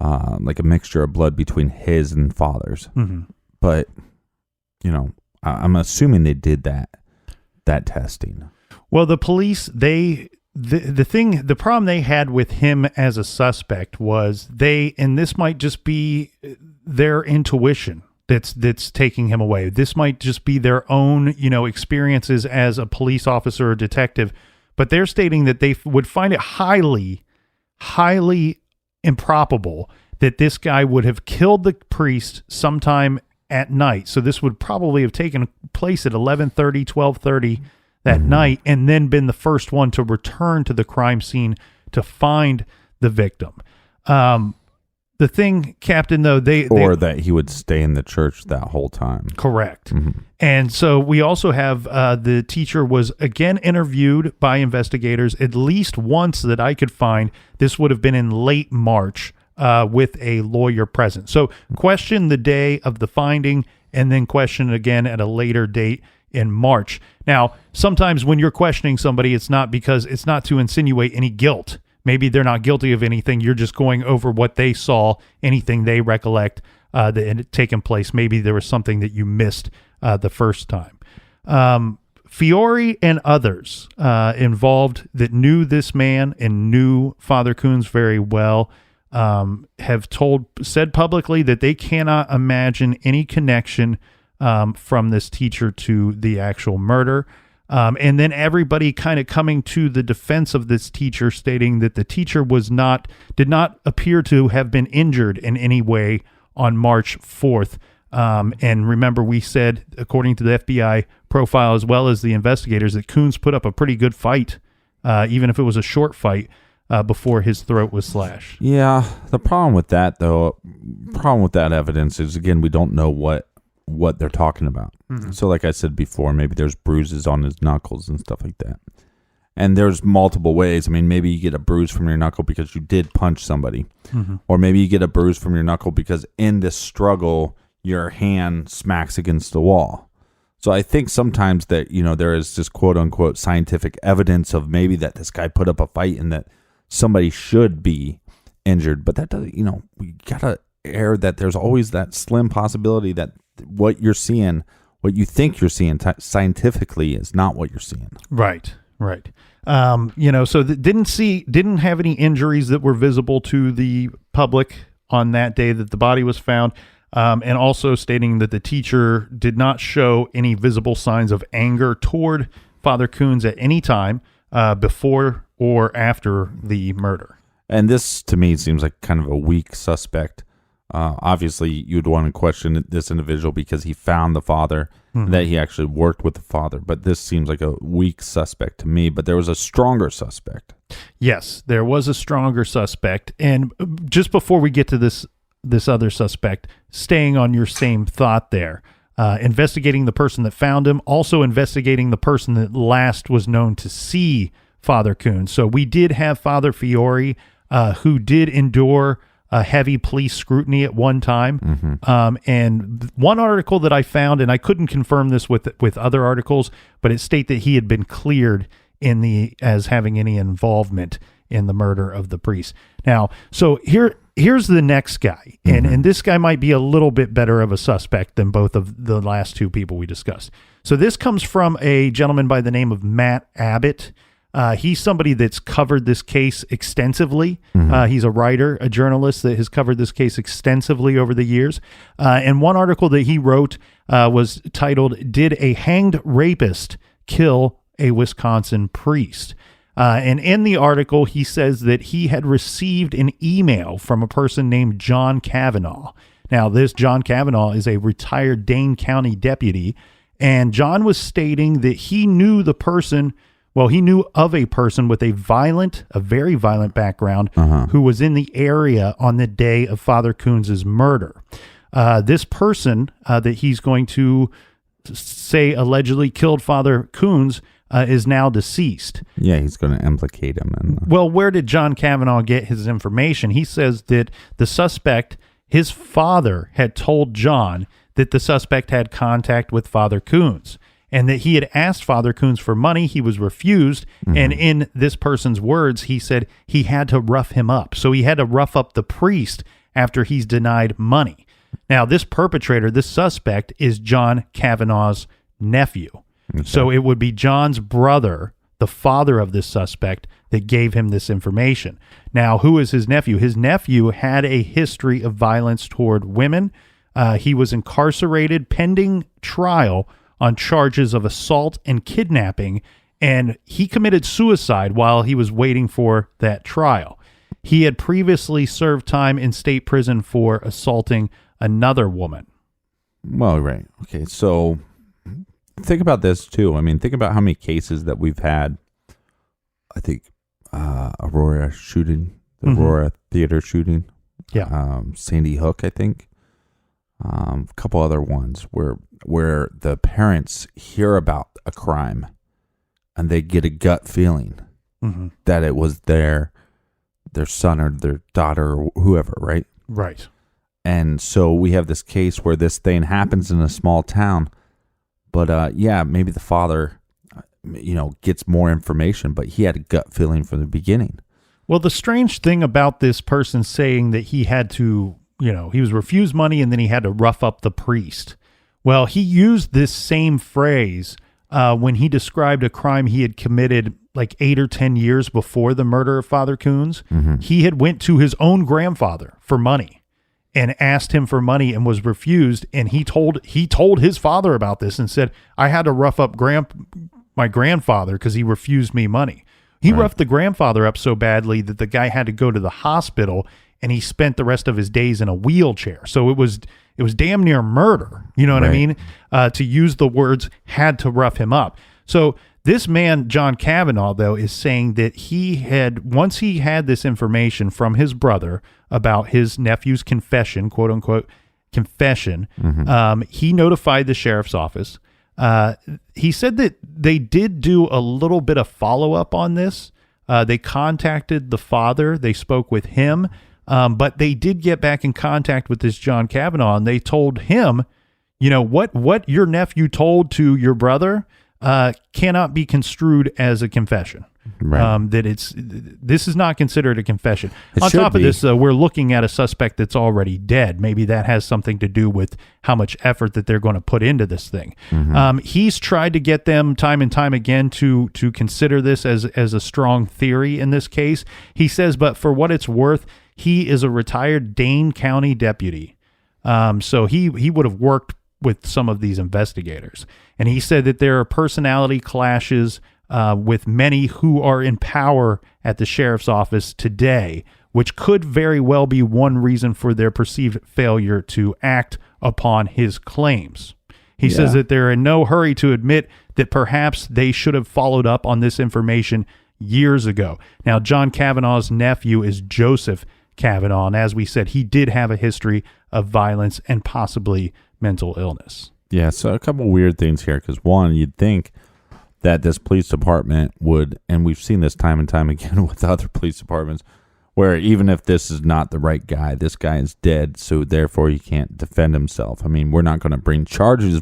like a mixture of blood between his and Father's. But, I'm assuming they did that testing. Well, the police, the problem they had with him as a suspect was and this might just be their intuition that's taking him away. This might just be their own, experiences as a police officer or detective, but they're stating that they would find it highly, highly improbable that this guy would have killed the priest sometime at night. So this would probably have taken place at 11:30, 12:30 that night, and then been the first one to return to the crime scene to find the victim. The thing, Captain, though, that he would stay in the church that whole time. Correct. And so we also have the teacher was again interviewed by investigators at least once that I could find. This would have been in late March with a lawyer present. So question the day of the finding and then question again at a later date in March. Now, sometimes when you're questioning somebody, it's not to insinuate any guilt. Maybe they're not guilty of anything. You're just going over what they saw, anything they recollect that had taken place. Maybe there was something that you missed the first time. Fiore and others involved that knew this man and knew Father Kunz very well have said publicly that they cannot imagine any connection from this teacher to the actual murder. And then everybody kind of coming to the defense of this teacher, stating that the teacher did not appear to have been injured in any way on March 4th. And remember, we said, according to the FBI profile, as well as the investigators, that Kunz put up a pretty good fight, even if it was a short fight, before his throat was slashed. Yeah. The problem with that evidence is, again, we don't know what they're talking about. So like I said before, maybe there's bruises on his knuckles and stuff like that. And there's multiple ways. I mean, maybe you get a bruise from your knuckle because you did punch somebody. Or maybe you get a bruise from your knuckle because in this struggle, your hand smacks against the wall. So I think sometimes that, there is just quote unquote scientific evidence of maybe that this guy put up a fight and that somebody should be injured. But that doesn't, we got to air that there's always that slim possibility that what you're seeing, what you think you're seeing scientifically is not what you're seeing. Right. So didn't have any injuries that were visible to the public on that day that the body was found. and also stating that the teacher did not show any visible signs of anger toward Father Kunz at any time before or after the murder. And this, to me, seems like kind of a weak suspect. Obviously, you'd want to question this individual because he found the father, that he actually worked with the father. But this seems like a weak suspect to me. But there was a stronger suspect. Yes, there was a stronger suspect. And just before we get to this other suspect, staying on your same thought there, investigating the person that found him, also investigating the person that last was known to see Father Kunz. So we did have Father Fiore, who did endure heavy police scrutiny at one time. And one article that I found, and I couldn't confirm this with other articles, but it stated that he had been cleared as having any involvement in the murder of the priest. Now, so here's the next guy, and this guy might be a little bit better of a suspect than both of the last two people we discussed. So this comes from a gentleman by the name of Matt Abbott. He's somebody that's covered this case extensively. He's a writer, a journalist that has covered this case extensively over the years. And one article that he wrote was titled, "Did a Hanged Rapist Kill a Wisconsin Priest?" And in the article, he says that he had received an email from a person named John Kavanaugh. Now, this John Kavanaugh is a retired Dane County deputy, and John was stating that he knew the person. Well, he knew of a person with a very violent background who was in the area on the day of Father Kunz's murder. This person that he's going to say allegedly killed Father Kunz is now deceased. Yeah, he's going to implicate him. Well, where did John Kavanaugh get his information? He says that the suspect, his father, had told John that the suspect had contact with Father Kunz, and that he had asked Father Kunz for money. He was refused. And in this person's words, he said he had to rough him up. So he had to rough up the priest after he's denied money. Now, this perpetrator, this suspect, is John Kavanaugh's nephew. Okay. So it would be John's brother, the father of this suspect, that gave him this information. Now, who is his nephew? His nephew had a history of violence toward women. He was incarcerated pending trial on charges of assault and kidnapping, and he committed suicide while he was waiting for that trial. He had previously served time in state prison for assaulting another woman. Well, right. Okay, so think about this, too. I mean, think about how many cases that we've had. I think Aurora shooting, the Aurora Theater shooting. Yeah. Sandy Hook, I think. A couple other ones where the parents hear about a crime and they get a gut feeling that it was their son or their daughter or whoever, right? Right. And so we have this case where this thing happens in a small town, but maybe the father, gets more information, but he had a gut feeling from the beginning. Well, the strange thing about this person saying that he had to, he was refused money and then he had to rough up the priest. Well, he used this same phrase when he described a crime he had committed like 8 or 10 years before the murder of Father Kunz. He had went to his own grandfather for money and asked him for money and was refused. And he told his father about this and said, I had to rough up my grandfather because he refused me money. He roughed the grandfather up so badly that the guy had to go to the hospital, and he spent the rest of his days in a wheelchair. So it was damn near murder. You know what I mean? To use the words had to rough him up. So this man, John Kavanaugh, though, is saying that once he had this information from his brother about his nephew's confession, quote unquote confession, he notified the sheriff's office. He said that they did do a little bit of follow-up on this. They contacted the father. They spoke with him. But they did get back in contact with this John Kavanaugh, and they told him, what your nephew told to your brother cannot be construed as a confession. Right. This is not considered a confession. On top of this, we're looking at a suspect that's already dead. Maybe that has something to do with how much effort that they're going to put into this thing. He's tried to get them time and time again to consider this as a strong theory in this case. He says, but for what it's worth, he is a retired Dane County deputy. So he would have worked with some of these investigators. And he said that there are personality clashes with many who are in power at the sheriff's office today, which could very well be one reason for their perceived failure to act upon his claims. He says that they're in no hurry to admit that perhaps they should have followed up on this information years ago. Now, John Kavanaugh's nephew is Joseph Kavanaugh, and as we said, he did have a history of violence and possibly mental illness. Yeah, so a couple weird things here, because one, you'd think that this police department would, and we've seen this time and time again with other police departments, where even if this is not the right guy, this guy is dead, so therefore he can't defend himself. I mean, we're not going to bring charges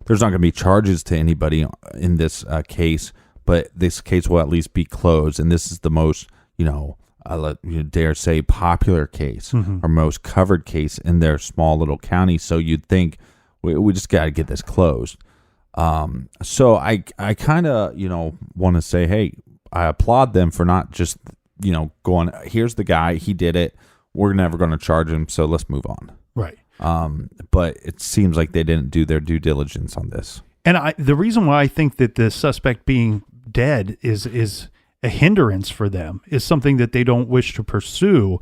there's not going to be charges to anybody in this case, but this case will at least be closed, and this is the most, dare say, popular case or most covered case in their small little county, so you'd think we just got to get this closed. So I kind of, want to say, hey, I applaud them for not just, going, here's the guy, he did it, we're never going to charge him, so let's move on. Right. But it seems like they didn't do their due diligence on this. And the reason why I think that the suspect being dead is a hindrance for them, is something that they don't wish to pursue.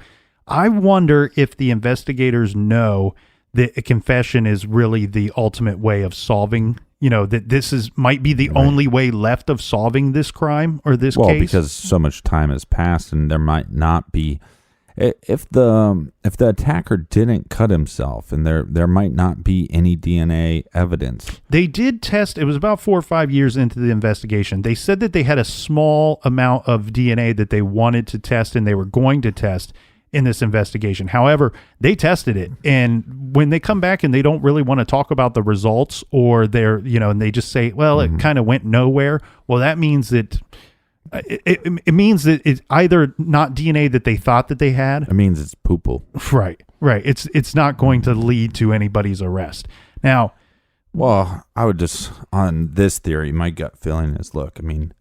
I wonder if the investigators know that a confession is really the ultimate way of solving, that this might be the only way left of solving this crime or this case. Well, because so much time has passed and there might not be, if the attacker didn't cut himself, and there might not be any DNA evidence. They did test, it was about 4 or 5 years into the investigation. They said that they had a small amount of DNA that they wanted to test and they were going to test in this investigation. However, they tested it, and when they come back and they don't really want to talk about the results, or they're, and they just say, well, it kind of went nowhere. Well, that means that it means that it's either not DNA that they thought that they had. It means it's poo-poo. Right. It's not going to lead to anybody's arrest. Now, well, I would just, on this theory, my gut feeling is, look, I mean,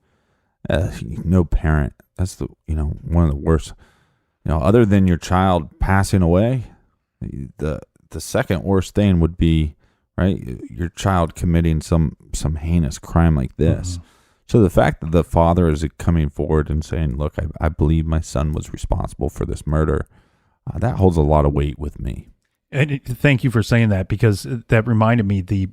no parent, that's one of the worst, other than your child passing away, the second worst thing would be, right, your child committing some heinous crime like this. So the fact that the father is coming forward and saying, look, I believe my son was responsible for this murder, that holds a lot of weight with me. And thank you for saying that, because that reminded me, the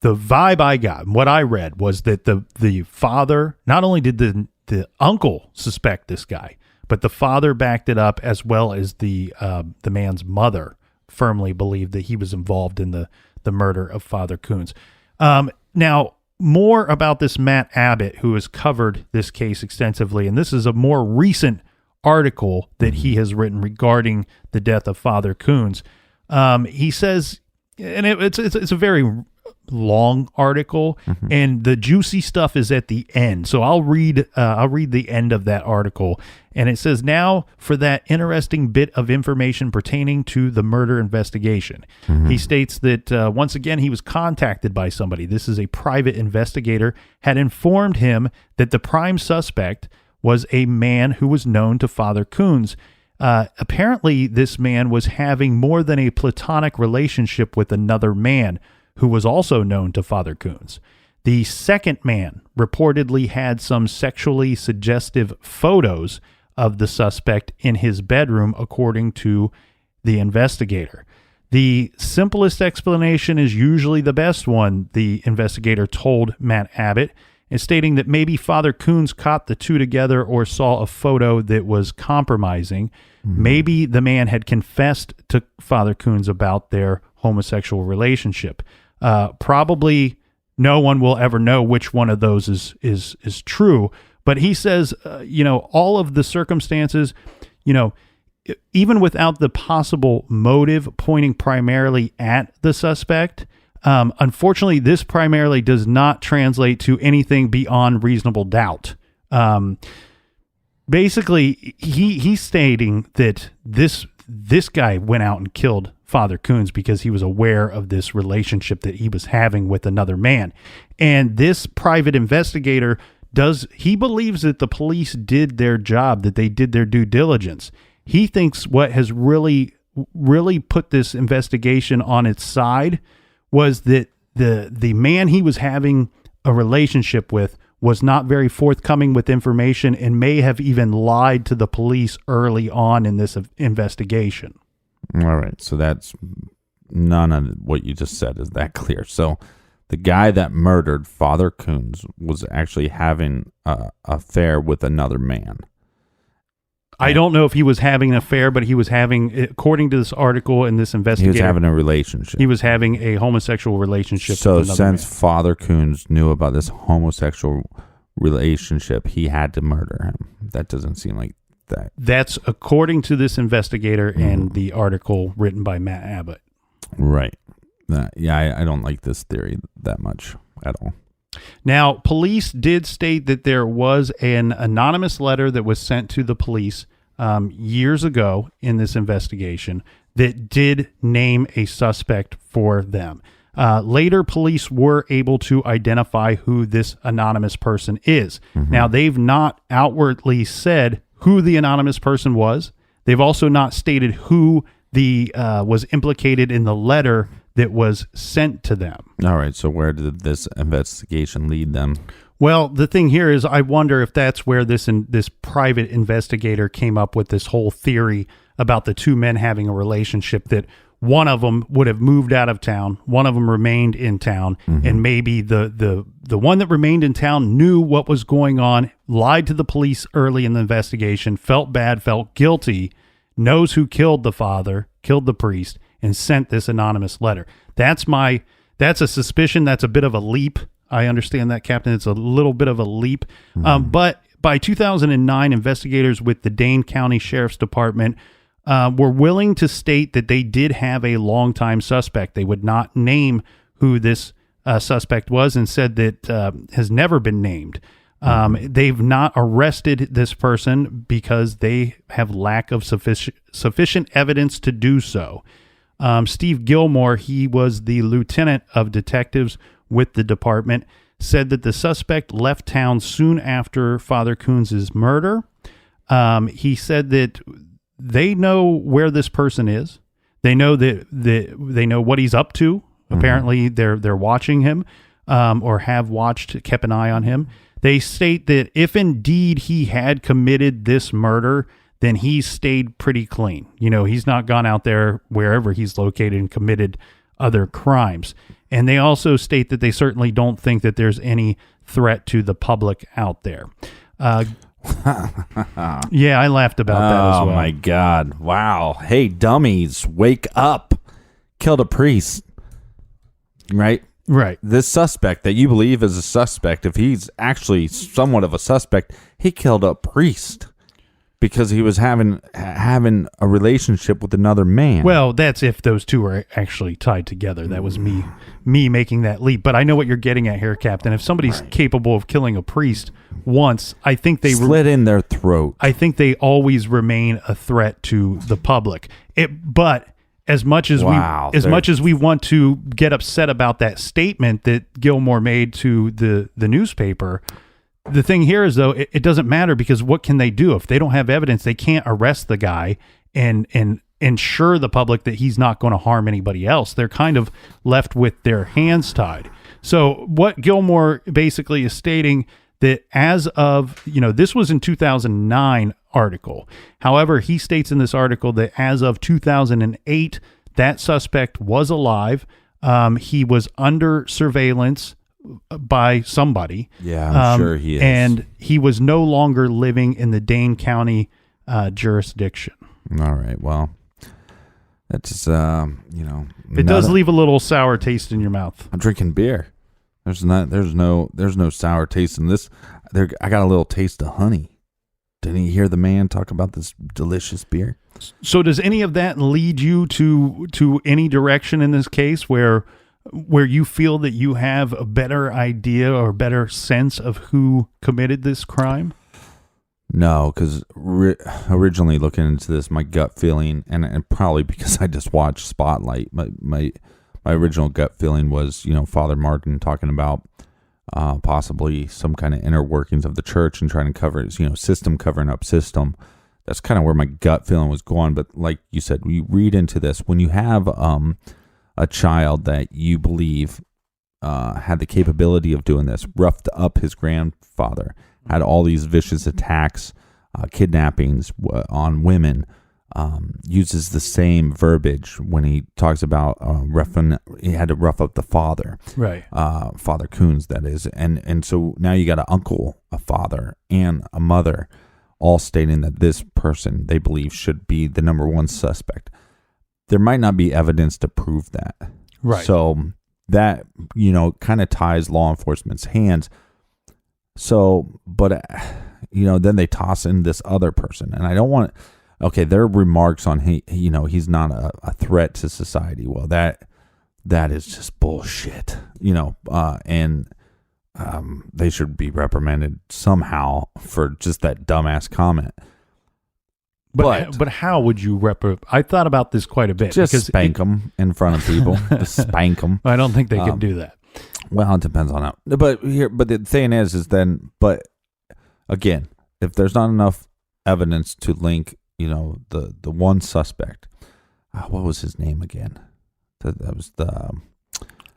vibe I got, what I read was that the father, not only did the uncle suspect this guy, but the father backed it up, as well as the man's mother firmly believed that he was involved in the murder of Father Kunz. Now, more about this Matt Abbott, who has covered this case extensively, and this is a more recent article that he has written regarding the death of Father Kunz. He says, and it's a very long article, and the juicy stuff is at the end. So I'll read the end of that article, and it says, now for that interesting bit of information pertaining to the murder investigation. He states that once again he was contacted by somebody. This is a private investigator, had informed him that the prime suspect was a man who was known to Father Kunz. Apparently this man was having more than a platonic relationship with another man who was also known to Father Kunz. The second man reportedly had some sexually suggestive photos of the suspect in his bedroom, according to the investigator. The simplest explanation is usually the best one, the investigator told Matt Abbott, and stating that maybe Father Kunz caught the two together or saw a photo that was compromising. Maybe the man had confessed to Father Kunz about their homosexual relationship. Probably no one will ever know which one of those is true. But he says, all of the circumstances, even without the possible motive pointing primarily at the suspect, unfortunately, this primarily does not translate to anything beyond reasonable doubt. Basically, he's stating that this guy went out and killed Father Kunz because he was aware of this relationship that he was having with another man. And this private investigator he believes that the police did their job, that they did their due diligence. He thinks what has really really put this investigation on its side was that the man he was having a relationship with was not very forthcoming with information and may have even lied to the police early on in this investigation. All right. So that's none of what you just said is that clear. So the guy that murdered Father Kunz was actually having an affair with another man. I don't know if he was having an affair, but he was having, according to this article and this investigator, he was having a relationship. He was having a homosexual relationship so with another man. Since Father Kunz knew about this homosexual relationship, he had to murder him. That doesn't seem like that. That's according to this investigator and the article written by Matt Abbott. Right. I don't like this theory that much at all. Now, police did state that there was an anonymous letter that was sent to the police years ago in this investigation that did name a suspect for them. Later, police were able to identify who this anonymous person is. Now, they've not outwardly said who the anonymous person was. They've also not stated who was implicated in the letter that was sent to them. All right. So where did this investigation lead them? Well, the thing here is I wonder if that's where this private investigator came up with this whole theory about the two men having a relationship, that one of them would have moved out of town, one of them remained in town, and maybe the one that remained in town knew what was going on, lied to the police early in the investigation, felt bad, felt guilty, knows who killed the father, killed the priest, and sent this anonymous letter. That's a suspicion. That's a bit of a leap. I understand that, Captain. It's a little bit of a leap. But by 2009, investigators with the Dane County Sheriff's Department were willing to state that they did have a longtime suspect. They would not name who this suspect was and said that has never been named. They've not arrested this person because they have lack of sufficient evidence to do so. Steve Gilmore, he was the lieutenant of detectives with the department, said that the suspect left town soon after Father Kunz's murder. He said that they know where this person is. They know that they know what he's up to. Apparently, they're watching him, or have watched, kept an eye on him. They state that if indeed he had committed this murder, then he's stayed pretty clean. You know, he's not gone out there wherever he's located and committed other crimes. And they also state that they certainly don't think that there's any threat to the public out there. Yeah, I laughed about that as well. Oh, my God. Wow. Hey, dummies, wake up. Killed a priest. Right? Right. This suspect that you believe is a suspect, if he's actually somewhat of a suspect, he killed a priest because he was having a relationship with another man. Well, that's if those two are actually tied together. That was me making that leap. But I know what you're getting at here, Captain. If somebody's capable of killing a priest once, I think they slit in their throat. I think they always remain a threat to the public. But as much as we want to get upset about that statement that Gilmore made to the newspaper, the thing here is, though, it doesn't matter, because what can they do? If they don't have evidence, they can't arrest the guy and ensure the public that he's not going to harm anybody else. They're kind of left with their hands tied. So what Gilmore basically is stating, that as of, this was in 2009 article. However, he states in this article that as of 2008, that suspect was alive. He was under surveillance by somebody. Yeah, I'm sure he is. And he was no longer living in the Dane County jurisdiction. All right. Well, that's it does leave a little sour taste in your mouth. I'm drinking beer. There's no sour taste in this. I got a little taste of honey. Didn't you hear the man talk about this delicious beer? So does any of that lead you to any direction in this case where you feel that you have a better idea or better sense of who committed this crime? No, because originally looking into this, my gut feeling, and probably because I just watched Spotlight, my original gut feeling was, Father Martin talking about possibly some kind of inner workings of the church and trying to cover, system covering up system. that's kind of where my gut feeling was going. But like you said, we read into this when you have a child that you believe had the capability of doing this, roughed up his grandfather, had all these vicious attacks, kidnappings on women, uses the same verbiage when he talks about he had to rough up the father, right? Father Kunz, that is, and so now you got an uncle, a father, and a mother, all stating that this person they believe should be the number one suspect. There might not be evidence to prove that, right? So that kind of ties law enforcement's hands. So, but then they toss in this other person, and I don't want. Okay, their remarks on he's not a threat to society. Well, that is just bullshit. And they should be reprimanded somehow for just that dumbass comment. But how would you I thought about this quite a bit. Just spank them in front of people. Just spank them. I don't think they could do that. Well, it depends on that. But the thing is then. But again, if there's not enough evidence to link, the one suspect, what was his name again? That was the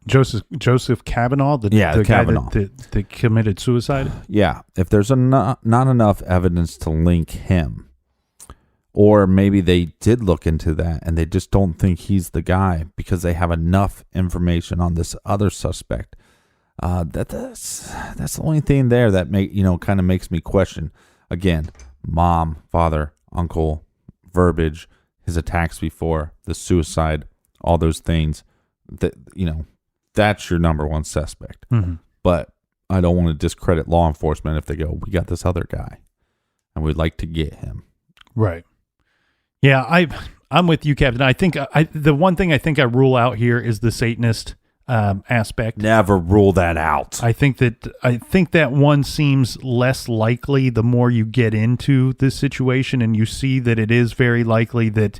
Joseph Kavanaugh, the Kavanaugh guy that committed suicide. Yeah, if there's not enough evidence to link him, or maybe they did look into that and they just don't think he's the guy because they have enough information on this other suspect. That's the only thing there that kind of makes me question. Again, mom, father, uncle, verbiage, his attacks before, the suicide, all those things. That's your number one suspect. Mm-hmm. But I don't want to discredit law enforcement if they go, we got this other guy, and we'd like to get him. Right. Yeah, I'm with you, Captain. I think the one thing I think I rule out here is the Satanist aspect. Never rule that out. I think that one seems less likely the more you get into this situation, and you see that it is very likely that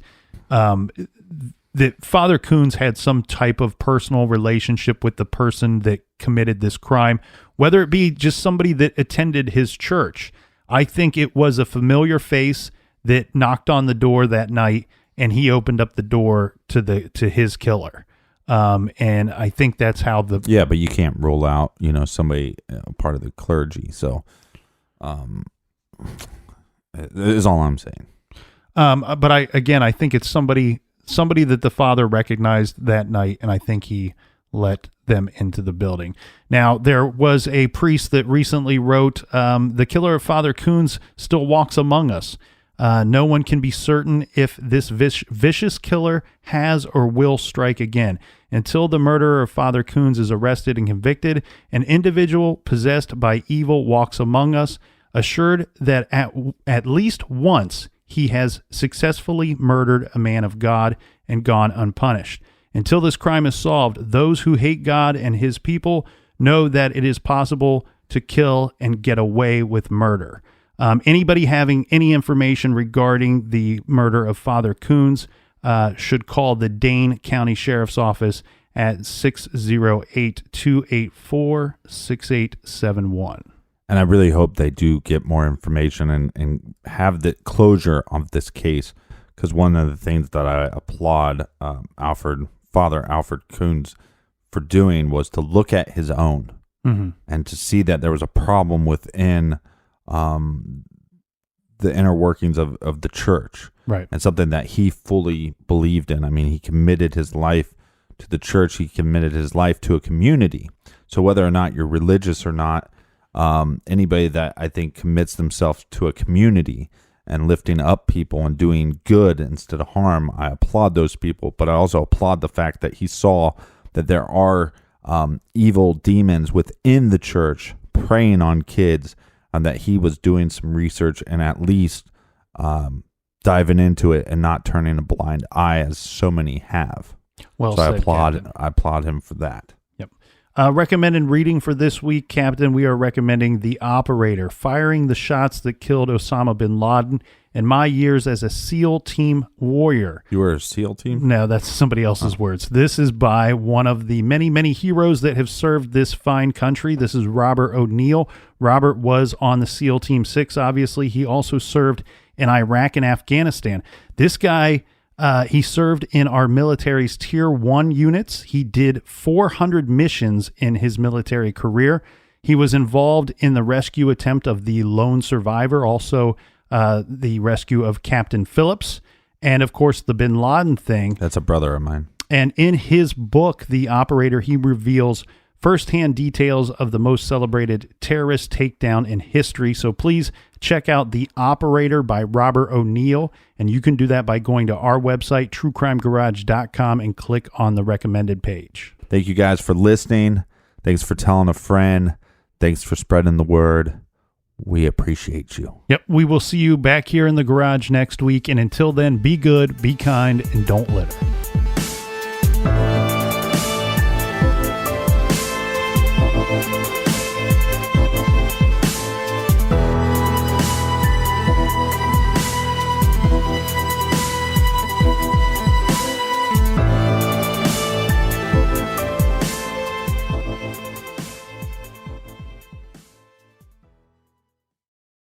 that Father Kunz had some type of personal relationship with the person that committed this crime, whether it be just somebody that attended his church. I think it was a familiar face that knocked on the door that night, and he opened up the door to his killer. And I think that's how but you can't rule out, somebody part of the clergy. So, is all I'm saying. But I think it's somebody that the father recognized that night, and I think he let them into the building. Now, there was a priest that recently wrote, "The killer of Father Kunz still walks among us. No one can be certain if this vicious killer has or will strike again. Until the murderer of Father Kunz is arrested and convicted, an individual possessed by evil walks among us, assured that at least once he has successfully murdered a man of God and gone unpunished. Until this crime is solved, those who hate God and his people know that it is possible to kill and get away with murder." Anybody having any information regarding the murder of Father Kunz should call the Dane County Sheriff's Office at 608-284-6871. And I really hope they do get more information and have the closure of this case, because one of the things that I applaud Father Alfred Kunz for doing was to look at his own and to see that there was a problem within the inner workings of the church, right? And something that he fully believed in. I mean, he committed his life to the church. He committed his life to a community. So whether or not you're religious or not, anybody that I think commits themselves to a community and lifting up people and doing good instead of harm, I applaud those people. But I also applaud the fact that he saw that there are evil demons within the church preying on kids, and that he was doing some research and at least diving into it and not turning a blind eye as so many have. Well so said, I applaud him for that. Yep. Recommended reading for this week, Captain, we are recommending The Operator, Firing the Shots That Killed Osama bin Laden in My Years as a SEAL Team Warrior. You were a SEAL team? No, that's somebody else's words. This is by one of the many, many heroes that have served this fine country. This is Robert O'Neill. Robert was on the SEAL Team 6, obviously. He also served in Iraq and Afghanistan. This guy, he served in our military's Tier 1 units. He did 400 missions in his military career. He was involved in the rescue attempt of the lone survivor, also the rescue of Captain Phillips, and of course the Bin Laden thing. That's a brother of mine. And in his book, The Operator, he reveals firsthand details of the most celebrated terrorist takedown in history. So please check out The Operator by Robert O'Neill, and you can do that by going to our website, truecrimegarage.com, and click on the recommended page. Thank you guys for listening. Thanks for telling a friend. Thanks for spreading the word. We appreciate you. Yep, we will see you back here in the garage next week. And until then, be good, be kind, and don't litter.